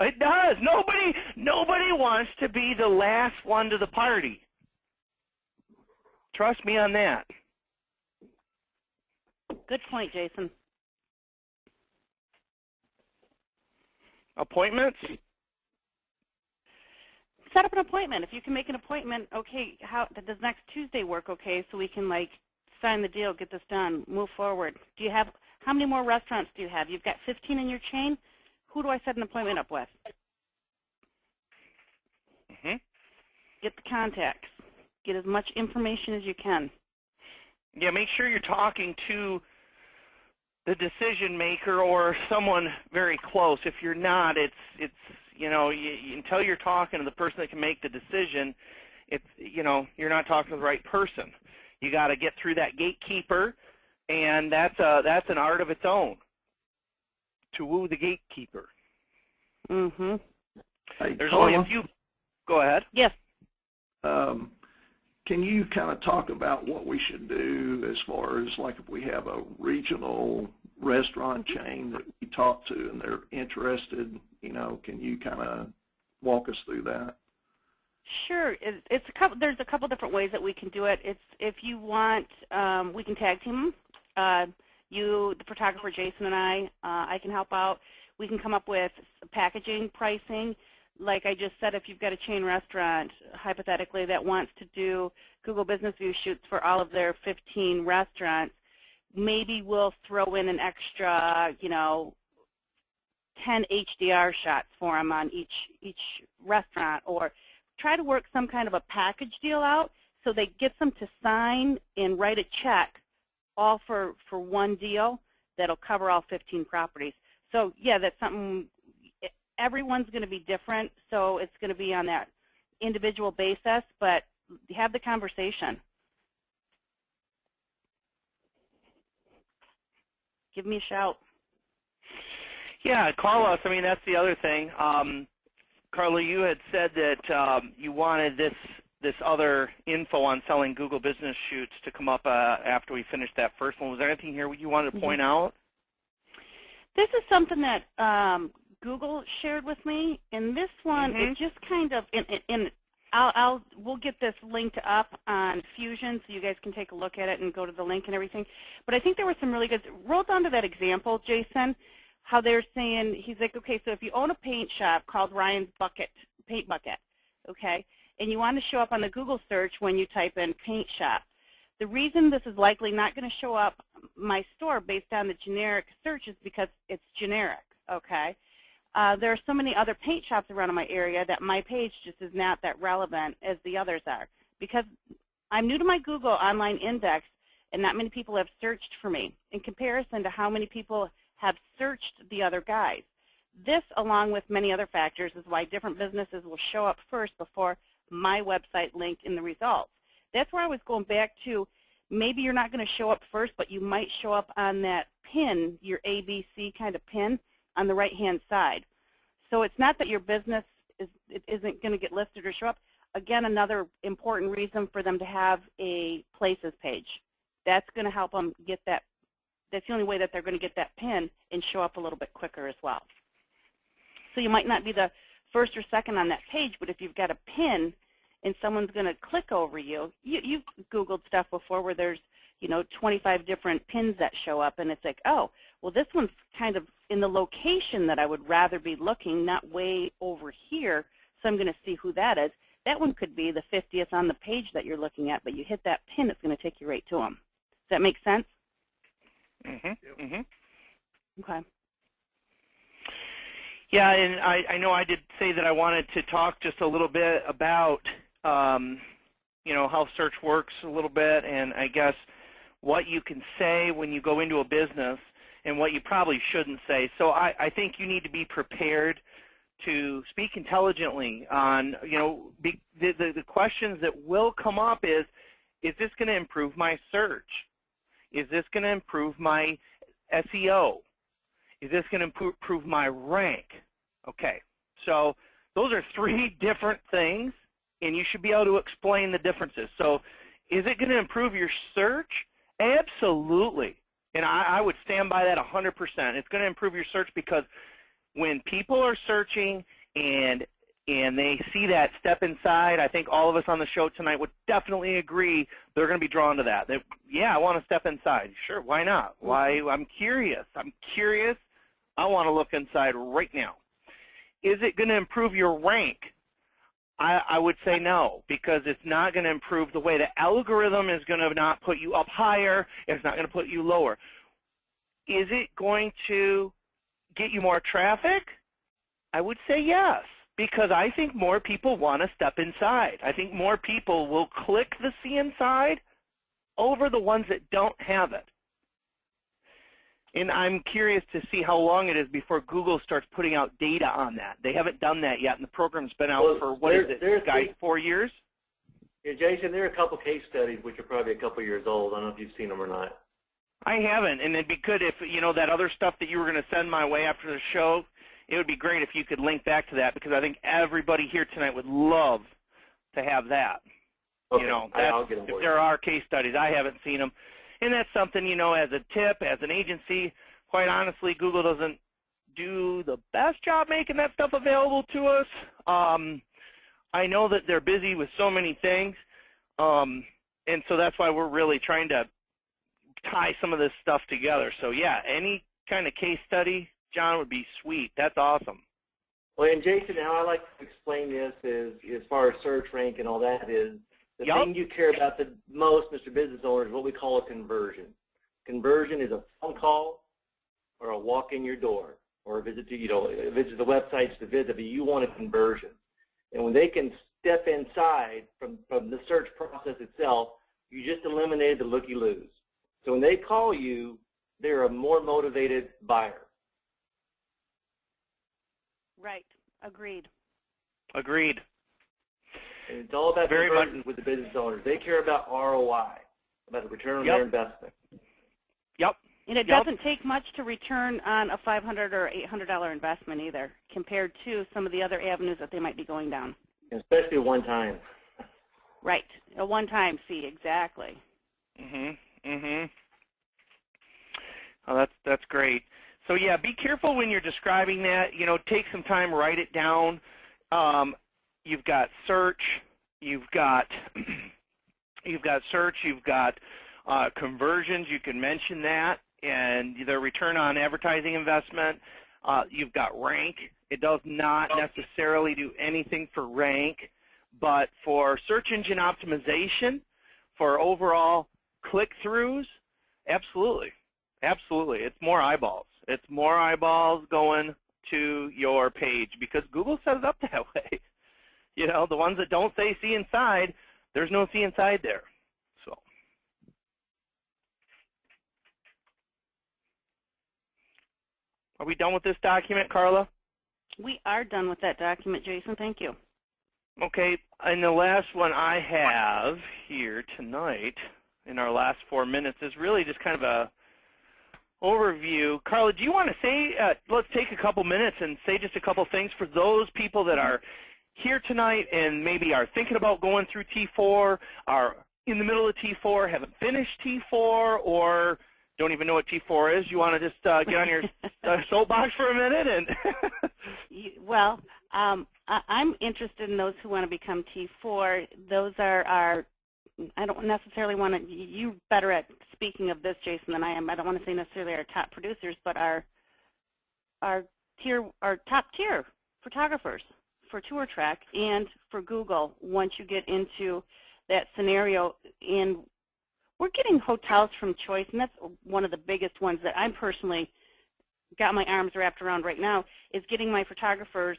it does. Nobody wants to be the last one to the party. Trust me on that. Good point, Jason. Appointments? Set up an appointment. If you can make an appointment, okay, does next Tuesday work, okay, so we can, like, sign the deal, get this done, move forward. How many more restaurants do you have? You've got 15 in your chain? Who do I set an appointment up with? Mm-hmm. Get the contacts. Get as much information as you can. Yeah, make sure you're talking to the decision maker or someone very close. If you're not, it's you know, until you're talking to the person that can make the decision, it's, you know, you're not talking to the right person. You got to get through that gatekeeper, and that's an art of its own, to woo the gatekeeper. Mm-hmm. Hey, There's Carla, only a few. Go ahead. Yes. Can you kind of talk about what we should do as far as, like, if we have a regional restaurant chain that we talk to and they're interested, you know, can you kind of walk us through that? Sure. There's a couple different ways that we can do it. If you want, we can tag team them. The photographer Jason and I can help out. We can come up with packaging, pricing. Like I just said, if you've got a chain restaurant, hypothetically, that wants to do Google Business View shoots for all of their 15 restaurants, maybe we'll throw in an extra, you know, 10 HDR shots for them on each restaurant, or try to work some kind of a package deal out so they get them to sign and write a check all for one deal that'll cover all 15 properties. So, yeah, that's something. Everyone's going to be different, so it's going to be on that individual basis, but have the conversation. Give me a shout. Yeah, call us. I mean, that's the other thing. Carla, you had said that you wanted this other info on selling Google Business Shoots to come up after we finished that first one. Was there anything here you wanted to point out? This is something that Google shared with me, and this one, it just kind of, we'll get this linked up on Fusion so you guys can take a look at it and go to the link and everything. But I think there were some really good, roll down to that example, Jason, how they're saying, he's like, okay, so if you own a paint shop called Ryan's Paint Bucket, okay, and you want to show up on the Google search when you type in paint shop, The reason this is likely not going to show up my store based on the generic search is because it's generic, okay? There are so many other paint shops around in my area that my page just is not that relevant as the others are. Because I'm new to my Google online index, and not many people have searched for me in comparison to how many people have searched the other guys. This, along with many other factors, is why different businesses will show up first before my website link in the results. That's where I was going back to, maybe you're not going to show up first, but you might show up on that pin, your ABC kind of pin, on the right-hand side. So it's not that your business isn't going to get listed or show up. Again, another important reason for them to have a places page. That's going to help them get that. That's the only way that they're going to get that pin and show up a little bit quicker as well. So you might not be the first or second on that page, but if you've got a pin and someone's going to click over you, you've Googled stuff before where there's 25 different pins that show up, and it's like, oh, well, this one's kind of in the location that I would rather be looking, not way over here, so I'm going to see who that is. That one could be the 50th on the page that you're looking at, but you hit that pin, it's going to take you right to them. Does that make sense? Mm-hmm. Mm-hmm. Okay. Yeah, and I know I did say that I wanted to talk just a little bit about, how search works a little bit, and I guess what you can say when you go into a business and what you probably shouldn't say. So I think you need to be prepared to speak intelligently on, the questions that will come up is this going to improve my search? Is this going to improve my SEO? Is this going to improve my rank? Okay, so those are three different things, and you should be able to explain the differences. So is it going to improve your search? Absolutely, and I would stand by that 100%. It's going to improve your search because when people are searching and they see that step inside, I think all of us on the show tonight would definitely agree they're going to be drawn to that. Yeah, I want to step inside. Sure, why not? Why? I'm curious. I want to look inside right now. Is it going to improve your rank? I would say no, because it's not going to improve the way the algorithm is going to not put you up higher. It's not going to put you lower. Is it going to get you more traffic? I would say yes, because I think more people want to step inside. I think more people will click the see inside over the ones that don't have it. And I'm curious to see how long it is before Google starts putting out data on that. They haven't done that yet, and the program's been out for, what is it, guys, 4 years? Yeah, Jason, there are a couple case studies which are probably a couple years old. I don't know if you've seen them or not. I haven't, and it'd be good if, that other stuff that you were going to send my way after the show, it would be great if you could link back to that, because I think everybody here tonight would love to have that. Okay, I'll get them for you. If there are case studies, I haven't seen them. And that's something, as a tip, as an agency, quite honestly, Google doesn't do the best job making that stuff available to us. I know that they're busy with so many things, and so that's why we're really trying to tie some of this stuff together. So, yeah, any kind of case study, John, would be sweet. That's awesome. Well, and Jason, how I like to explain this is, as far as search rank and all that is, the thing you care about the most, Mr. Business Owner, is what we call a conversion. Conversion is a phone call or a walk in your door or a visit to, visit the websites to visit, but you want a conversion. And when they can step inside from the search process itself, you just eliminated the looky-loos. So when they call you, they're a more motivated buyer. Right. Agreed. Agreed. And it's all about conversion with the business owners. They care about ROI, about the return on their investment. Yep. And it doesn't take much to return on a $500 or $800 investment either, compared to some of the other avenues that they might be going down. Especially one time. Right. A one-time fee, exactly. Oh, that's great. So, yeah, be careful when you're describing that. Take some time, write it down. You've got search, you've got search, you've got conversions. You can mention that, and the return on advertising investment. You've got rank. It does not necessarily do anything for rank, but for search engine optimization, for overall click-throughs, absolutely. Absolutely. It's more eyeballs. It's more eyeballs going to your page because Google set it up that way. You know, the ones that don't say see inside, there's no see inside there. So, are we done with this document, Carla? We are done with that document, Jason. Thank you. Okay, and the last one I have here tonight in our last 4 minutes is really just kind of a overview. Carla, do you want to say, let's take a couple minutes and say just a couple things for those people that are here tonight and maybe are thinking about going through T4, are in the middle of T4, haven't finished T4, or don't even know what T4 is. You want to just get on your soapbox for a minute? And well, I'm interested in those who want to become T4. Those are our, I don't necessarily want to, you're better at speaking of this, Jason, than I am. I don't want to say necessarily our top producers, but our top tier photographers for TourTrack and for Google once you get into that scenario. And we're getting hotels from Choice, and that's one of the biggest ones that I'm personally got my arms wrapped around right now, is getting my photographers,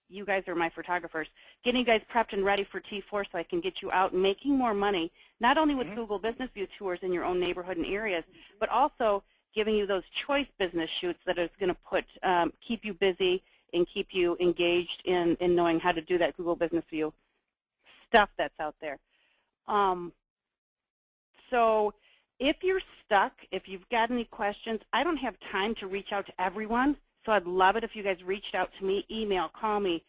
you guys are my photographers, getting you guys prepped and ready for T4 so I can get you out and making more money, not only with Google Business View tours in your own neighborhood and areas, but also giving you those Choice business shoots that is going to put keep you busy and keep you engaged in knowing how to do that Google Business View stuff that's out there. So if you're stuck, if you've got any questions, I don't have time to reach out to everyone, so I'd love it if you guys reached out to me, email, call me.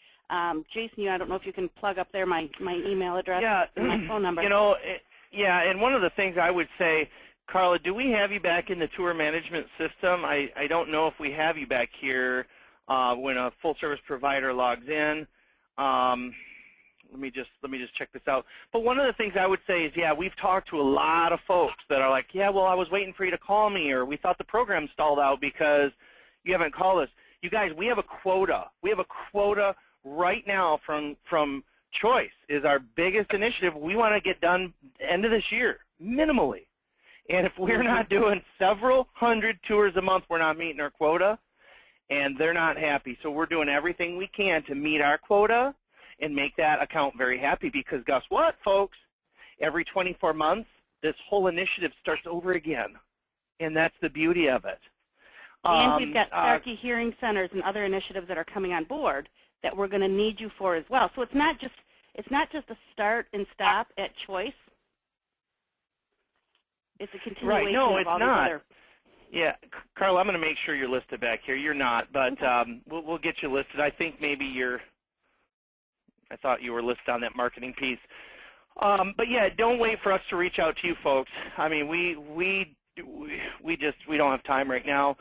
Jason, I don't know if you can plug up there my email address and my phone number. You know, yeah, and one of the things I would say, Carla, do we have you back in the tour management system? I don't know if we have you back here when a full-service provider logs in. Let me just check this out. But one of the things I would say is, yeah, we've talked to a lot of folks that are like, yeah, well, I was waiting for you to call me, or we thought the program stalled out because you haven't called us. You guys, we have a quota. We have a quota right now from Choice is our biggest initiative. We want to get done end of this year, minimally. And if we're not doing several hundred tours a month, we're not meeting our quota, and they're not happy. So we're doing everything we can to meet our quota and make that account very happy, because guess what, folks? Every 24 months, this whole initiative starts over again, and that's the beauty of it. And we've got Starkey Hearing Centers and other initiatives that are coming on board that we're going to need you for as well. So it's not just a start and stop at Choice. It's a continuation right. No, of it's all not. these other. Yeah, Carla, I'm going to make sure you're listed back here. You're not, but we'll get you listed. I think maybe I thought you were listed on that marketing piece. But yeah, don't wait for us to reach out to you folks. I mean, we don't have time right now.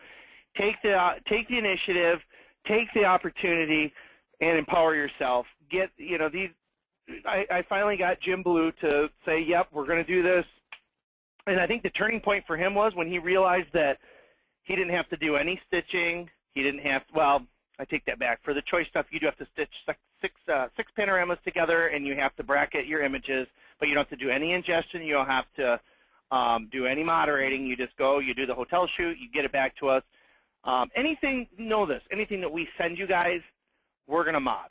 Take the initiative, take the opportunity, and empower yourself. Get, you know, these. I finally got Jim Blue to say, yep, we're going to do this. And I think the turning point for him was when he realized that he didn't have to do any stitching. He didn't have, well, I take that back. For the Choice stuff, you do have to stitch six panoramas together, and you have to bracket your images, but you don't have to do any ingestion. You don't have to do any moderating. You just go, you do the hotel shoot, you get it back to us. Anything, know this, anything that we send you guys, we're going to mod.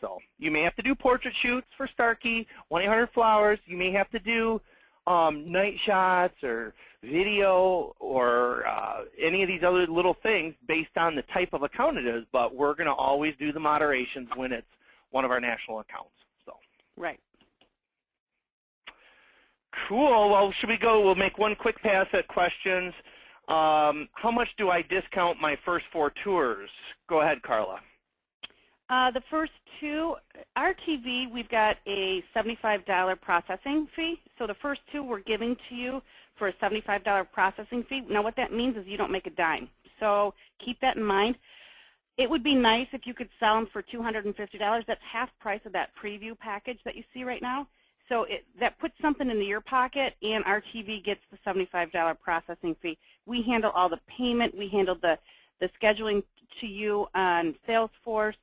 So you may have to do portrait shoots for Starkey, 1-800-Flowers. You may have to do night shots or video or any of these other little things based on the type of account it is, but we're going to always do the moderations when it's one of our national accounts. So. Right. Cool. Well, should we go? We'll make one quick pass at questions. How much do I discount my first 4 tours? Go ahead, Carla. The first 2, RTV, we've got a $75 processing fee. So the first 2 we're giving to you for a $75 processing fee. Now what that means is you don't make a dime. So keep that in mind. It would be nice if you could sell them for $250. That's half price of that preview package that you see right now. So that puts something into your pocket, and RTV gets the $75 processing fee. We handle all the payment. We handle the scheduling to you on Salesforce.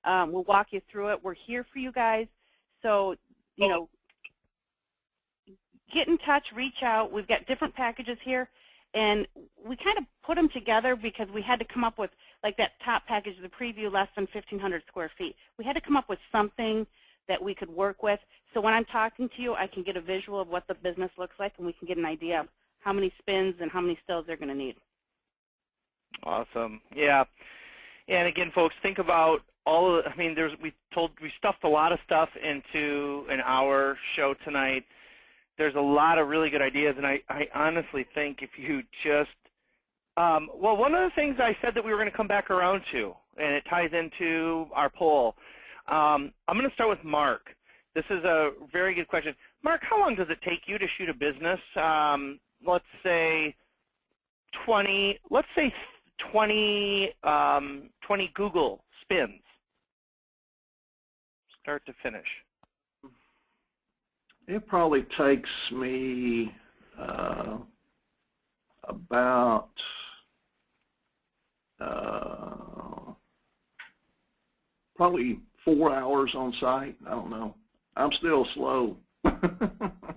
We'll walk you through it. We're here for you guys. So, you know, get in touch, reach out. We've got different packages here, and we kind of put them together because we had to come up with, like that top package, the preview, less than 1,500 square feet. We had to come up with something that we could work with. So when I'm talking to you, I can get a visual of what the business looks like, and we can get an idea of how many spins and how many stills they're going to need. Awesome. Yeah. And again, folks, think about all of, I mean, we stuffed a lot of stuff into an hour show tonight. There's a lot of really good ideas, and I honestly think if you just, well, one of the things I said that we were going to come back around to, and it ties into our poll, I'm going to start with Mark. This is a very good question. Mark, how long does it take you to shoot a business? Let's say 20 Google spins, start to finish. It probably takes me about probably 4 hours on site. I don't know. I'm still slow.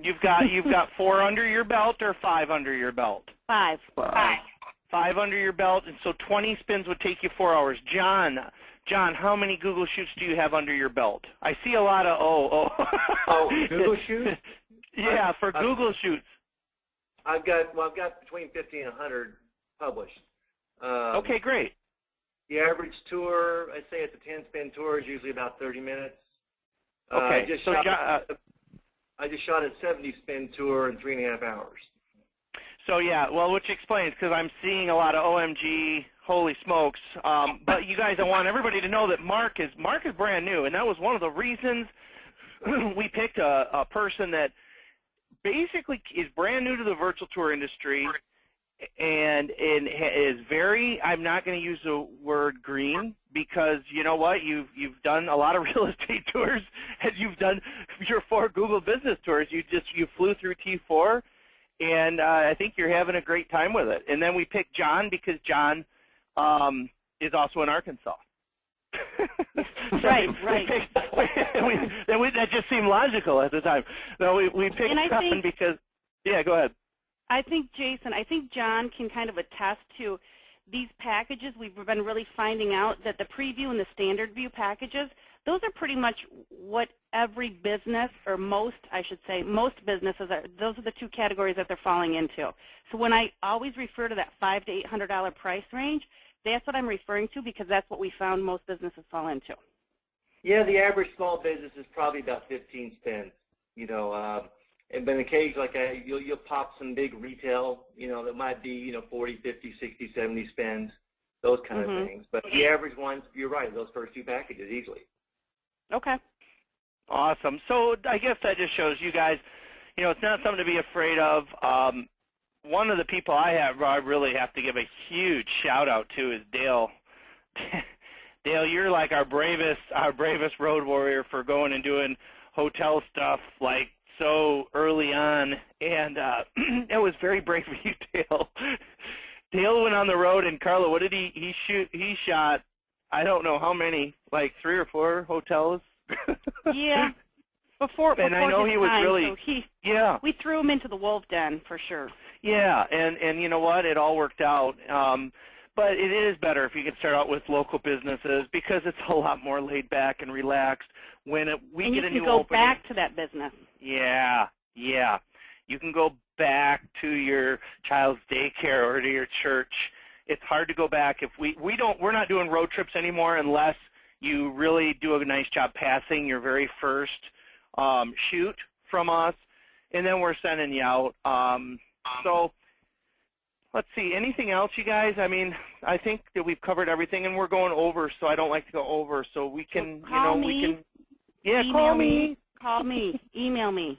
You've got 4 under your belt or 5 under your belt? 5. 5 under your belt, and so 20 spins would take you 4 hours. John, how many Google Shoots do you have under your belt? I see a lot of Google Shoots? Yeah, for Google Shoots. I've got between 50 and 100 published. Okay, great. The average tour, I'd say it's a 10-spin tour, is usually about 30 minutes. Okay, I just shot a 70-spin tour in 3.5 hours. So yeah, well, which explains, because I'm seeing a lot of OMG, holy smokes. But you guys, I want everybody to know that Mark is brand new, and that was one of the reasons we picked a person that basically is brand new to the virtual tour industry, and is very, I'm not going to use the word green, because you know what, you've done a lot of real estate tours, and you've done your 4 Google business tours. You flew through T4, and I think you're having a great time with it. And then we picked John because John is also in Arkansas. Right. That just seemed logical at the time. No, we picked John because, yeah, go ahead. I think, Jason, John can kind of attest to these packages. We've been really finding out that the preview and the standard view packages, those are pretty much what every business, or most businesses, those are the 2 categories that they're falling into. So when I always refer to that $500 to $800 price range, that's what I'm referring to, because that's what we found most businesses fall into. Yeah, the average small business is probably about 15 spins, you know, and then occasionally, you'll pop some big retail, you know, that might be, 40, 50, 60, 70 spins, those kind of things. But the average ones, you're right, those first 2 packages easily. Okay. Awesome. So I guess that just shows you guys, it's not something to be afraid of. One of the people I really have to give a huge shout out to is Dale. Dale, you're like our bravest road warrior for going and doing hotel stuff like so early on, and it was very brave of you, Dale. Dale went on the road, and Carla, what did he shoot? He shot, I don't know how many, like 3 or 4 hotels. Yeah. Before I know he was time, really, so yeah. We threw him into the wolf den for sure. Yeah, and you know what? It all worked out. But it is better if you can start out with local businesses, because it's a lot more laid back and relaxed. When we get a new opening, you can go back to that business. Yeah. You can go back to your child's daycare or to your church. It's hard to go back if we're not doing road trips anymore unless you really do a nice job passing your very first shoot from us, and then we're sending you out. So let's see, anything else, you guys? I mean, I think that we've covered everything, and we're going over, so I don't like to go over. So we can, call me, call me. Call me, email me.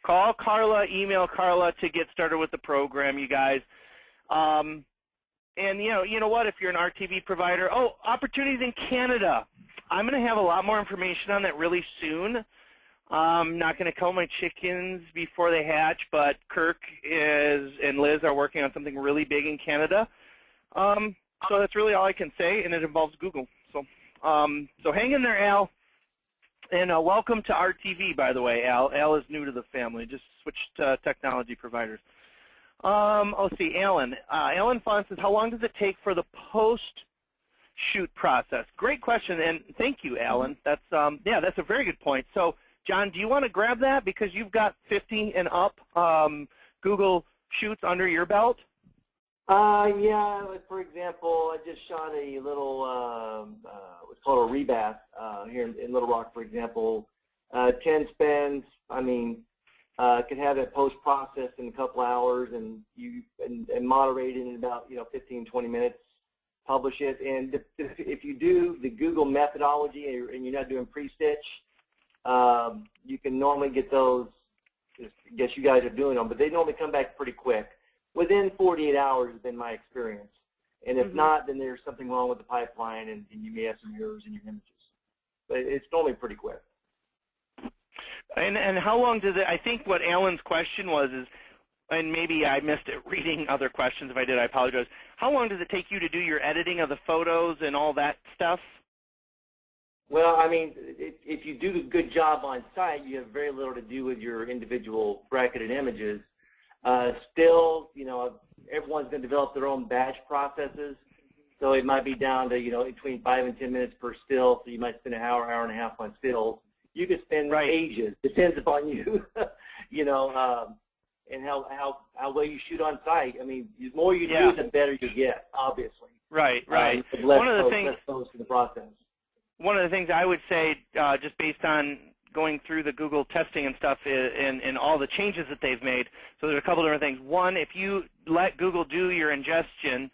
Call Carla, email Carla to get started with the program, you guys. And you know what? If you're an RTV provider, opportunities in Canada. I'm going to have a lot more information on that really soon. I'm not going to cull my chickens before they hatch, but Kirk and Liz are working on something really big in Canada. So that's really all I can say, and it involves Google. So hang in there, Al. And welcome to RTV, by the way, Al. Al is new to the family. Just switch technology providers. Let's see, Alan. Alan Fon says, how long does it take for the post-shoot process? Great question, and thank you, Alan. That's yeah, that's a very good point. So, John, do you want to grab that because you've got 50 and up Google Shoots under your belt? Yeah, like for example, I just shot a little, what's called a rebath here in Little Rock, for example. 10 spins, I mean, could have it post-processed in a couple hours and moderate it in about, 15, 20 minutes, publish it. And if you do the Google methodology and you're not doing pre-stitch, you can normally get those, I guess you guys are doing them, but they normally come back pretty quick. Within 48 hours has been my experience. And if not, then there's something wrong with the pipeline and you may have some errors in your images. But it's normally pretty quick. And how long does it, I think what Alan's question was is, and maybe I missed it reading other questions. If I did, I apologize. How long does it take you to do your editing of the photos and all that stuff? Well, I mean, if you do a good job on site, you have very little to do with your individual bracketed images. Still, everyone's going to develop their own batch processes, so it might be down to, between 5 and 10 minutes per still, so you might spend an hour, hour and a half on stills. You could spend ages, depends upon you, and how well you shoot on site. I mean, the more you do, the better you get, obviously. Right. One of the things, less post in the process. One of the things I would say, just based on going through the Google testing and stuff and all the changes that they've made, so there's a couple different things. One, if you let Google do your ingestion,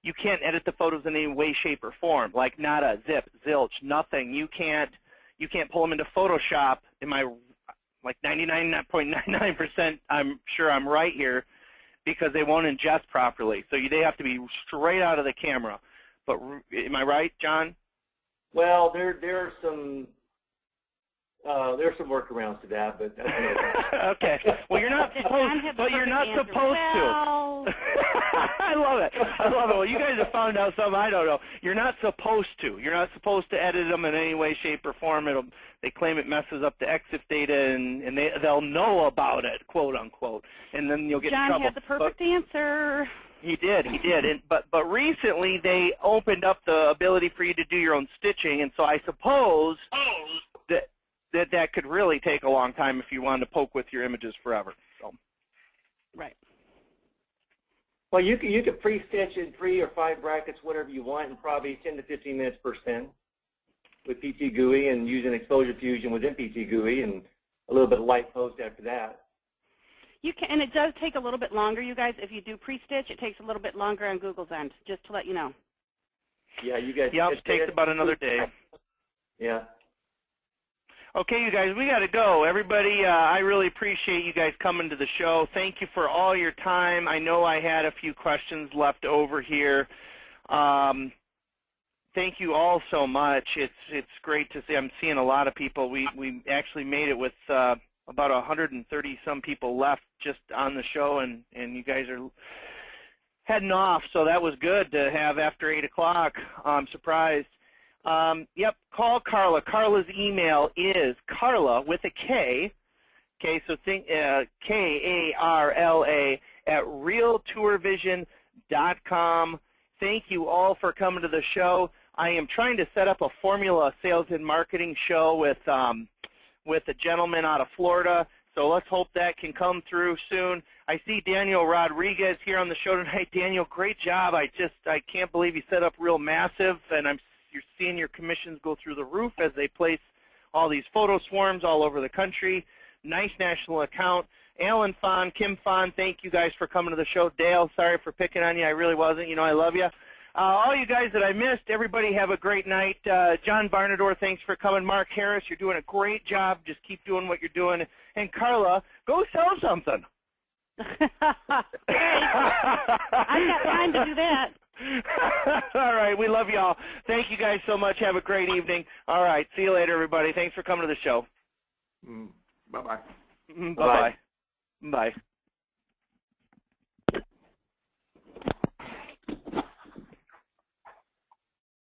you can't edit the photos in any way, shape, or form, like nada, zip, zilch, nothing. You can't pull them into Photoshop. Am I like 99.99%? I'm sure I'm right here, because they won't ingest properly. So they have to be straight out of the camera. But am I right, John? Well, there are some workarounds to that, but that's okay. Well, you're not supposed, but you're not supposed to. I love it. I love it. Well, you guys have found out something I don't know. You're not supposed to. You're not supposed to edit them in any way, shape, or form. They claim it messes up the EXIF data, and they'll know about it, quote unquote, and then you'll get in trouble. John had the perfect answer. He did. But recently they opened up the ability for you to do your own stitching, and so I suppose that could really take a long time if you wanted to poke with your images forever. So. Right. Well, you could pre-stitch in 3 or 5 brackets, whatever you want, in probably 10 to 15 minutes per spin with PT GUI and using exposure fusion within PT GUI and a little bit of light post after that. You can, and it does take a little bit longer, you guys. If you do pre-stitch, it takes a little bit longer on Google's end, just to let you know. Yeah, you guys. Yeah, it takes about another day. Yeah. Okay, you guys, we got to go. Everybody, I really appreciate you guys coming to the show. Thank you for all your time. I know I had a few questions left over here. Thank you all so much. It's great to see. I'm seeing a lot of people. We actually made it with about 130 some people left just on the show, and you guys are heading off, so that was good to have after 8 o'clock. I'm surprised. Yep, call Carla. Carla's email is Carla with a K. Okay, so think K-A-R-L-A at realtourvision.com. Thank you all for coming to the show. I am trying to set up a formula sales and marketing show with a gentleman out of Florida, so let's hope that can come through soon. I see Daniel Rodriguez here on the show tonight. Daniel, great job. I can't believe you set up real massive, and you're seeing your commissions go through the roof as they place all these photo swarms all over the country. Nice national account. Alan Fon, Kim Fon, thank you guys for coming to the show. Dale, sorry for picking on you. I really wasn't. You know I love you. All you guys that I missed, everybody have a great night. John Barnador, thanks for coming. Mark Harris, you're doing a great job. Just keep doing what you're doing. And Carla, go sell something. Hey, I've got time to do that. All right, we love you all. Thank you guys so much. Have a great evening. All right, see you later, everybody. Thanks for coming to the show. Bye-bye. Bye-bye. Bye.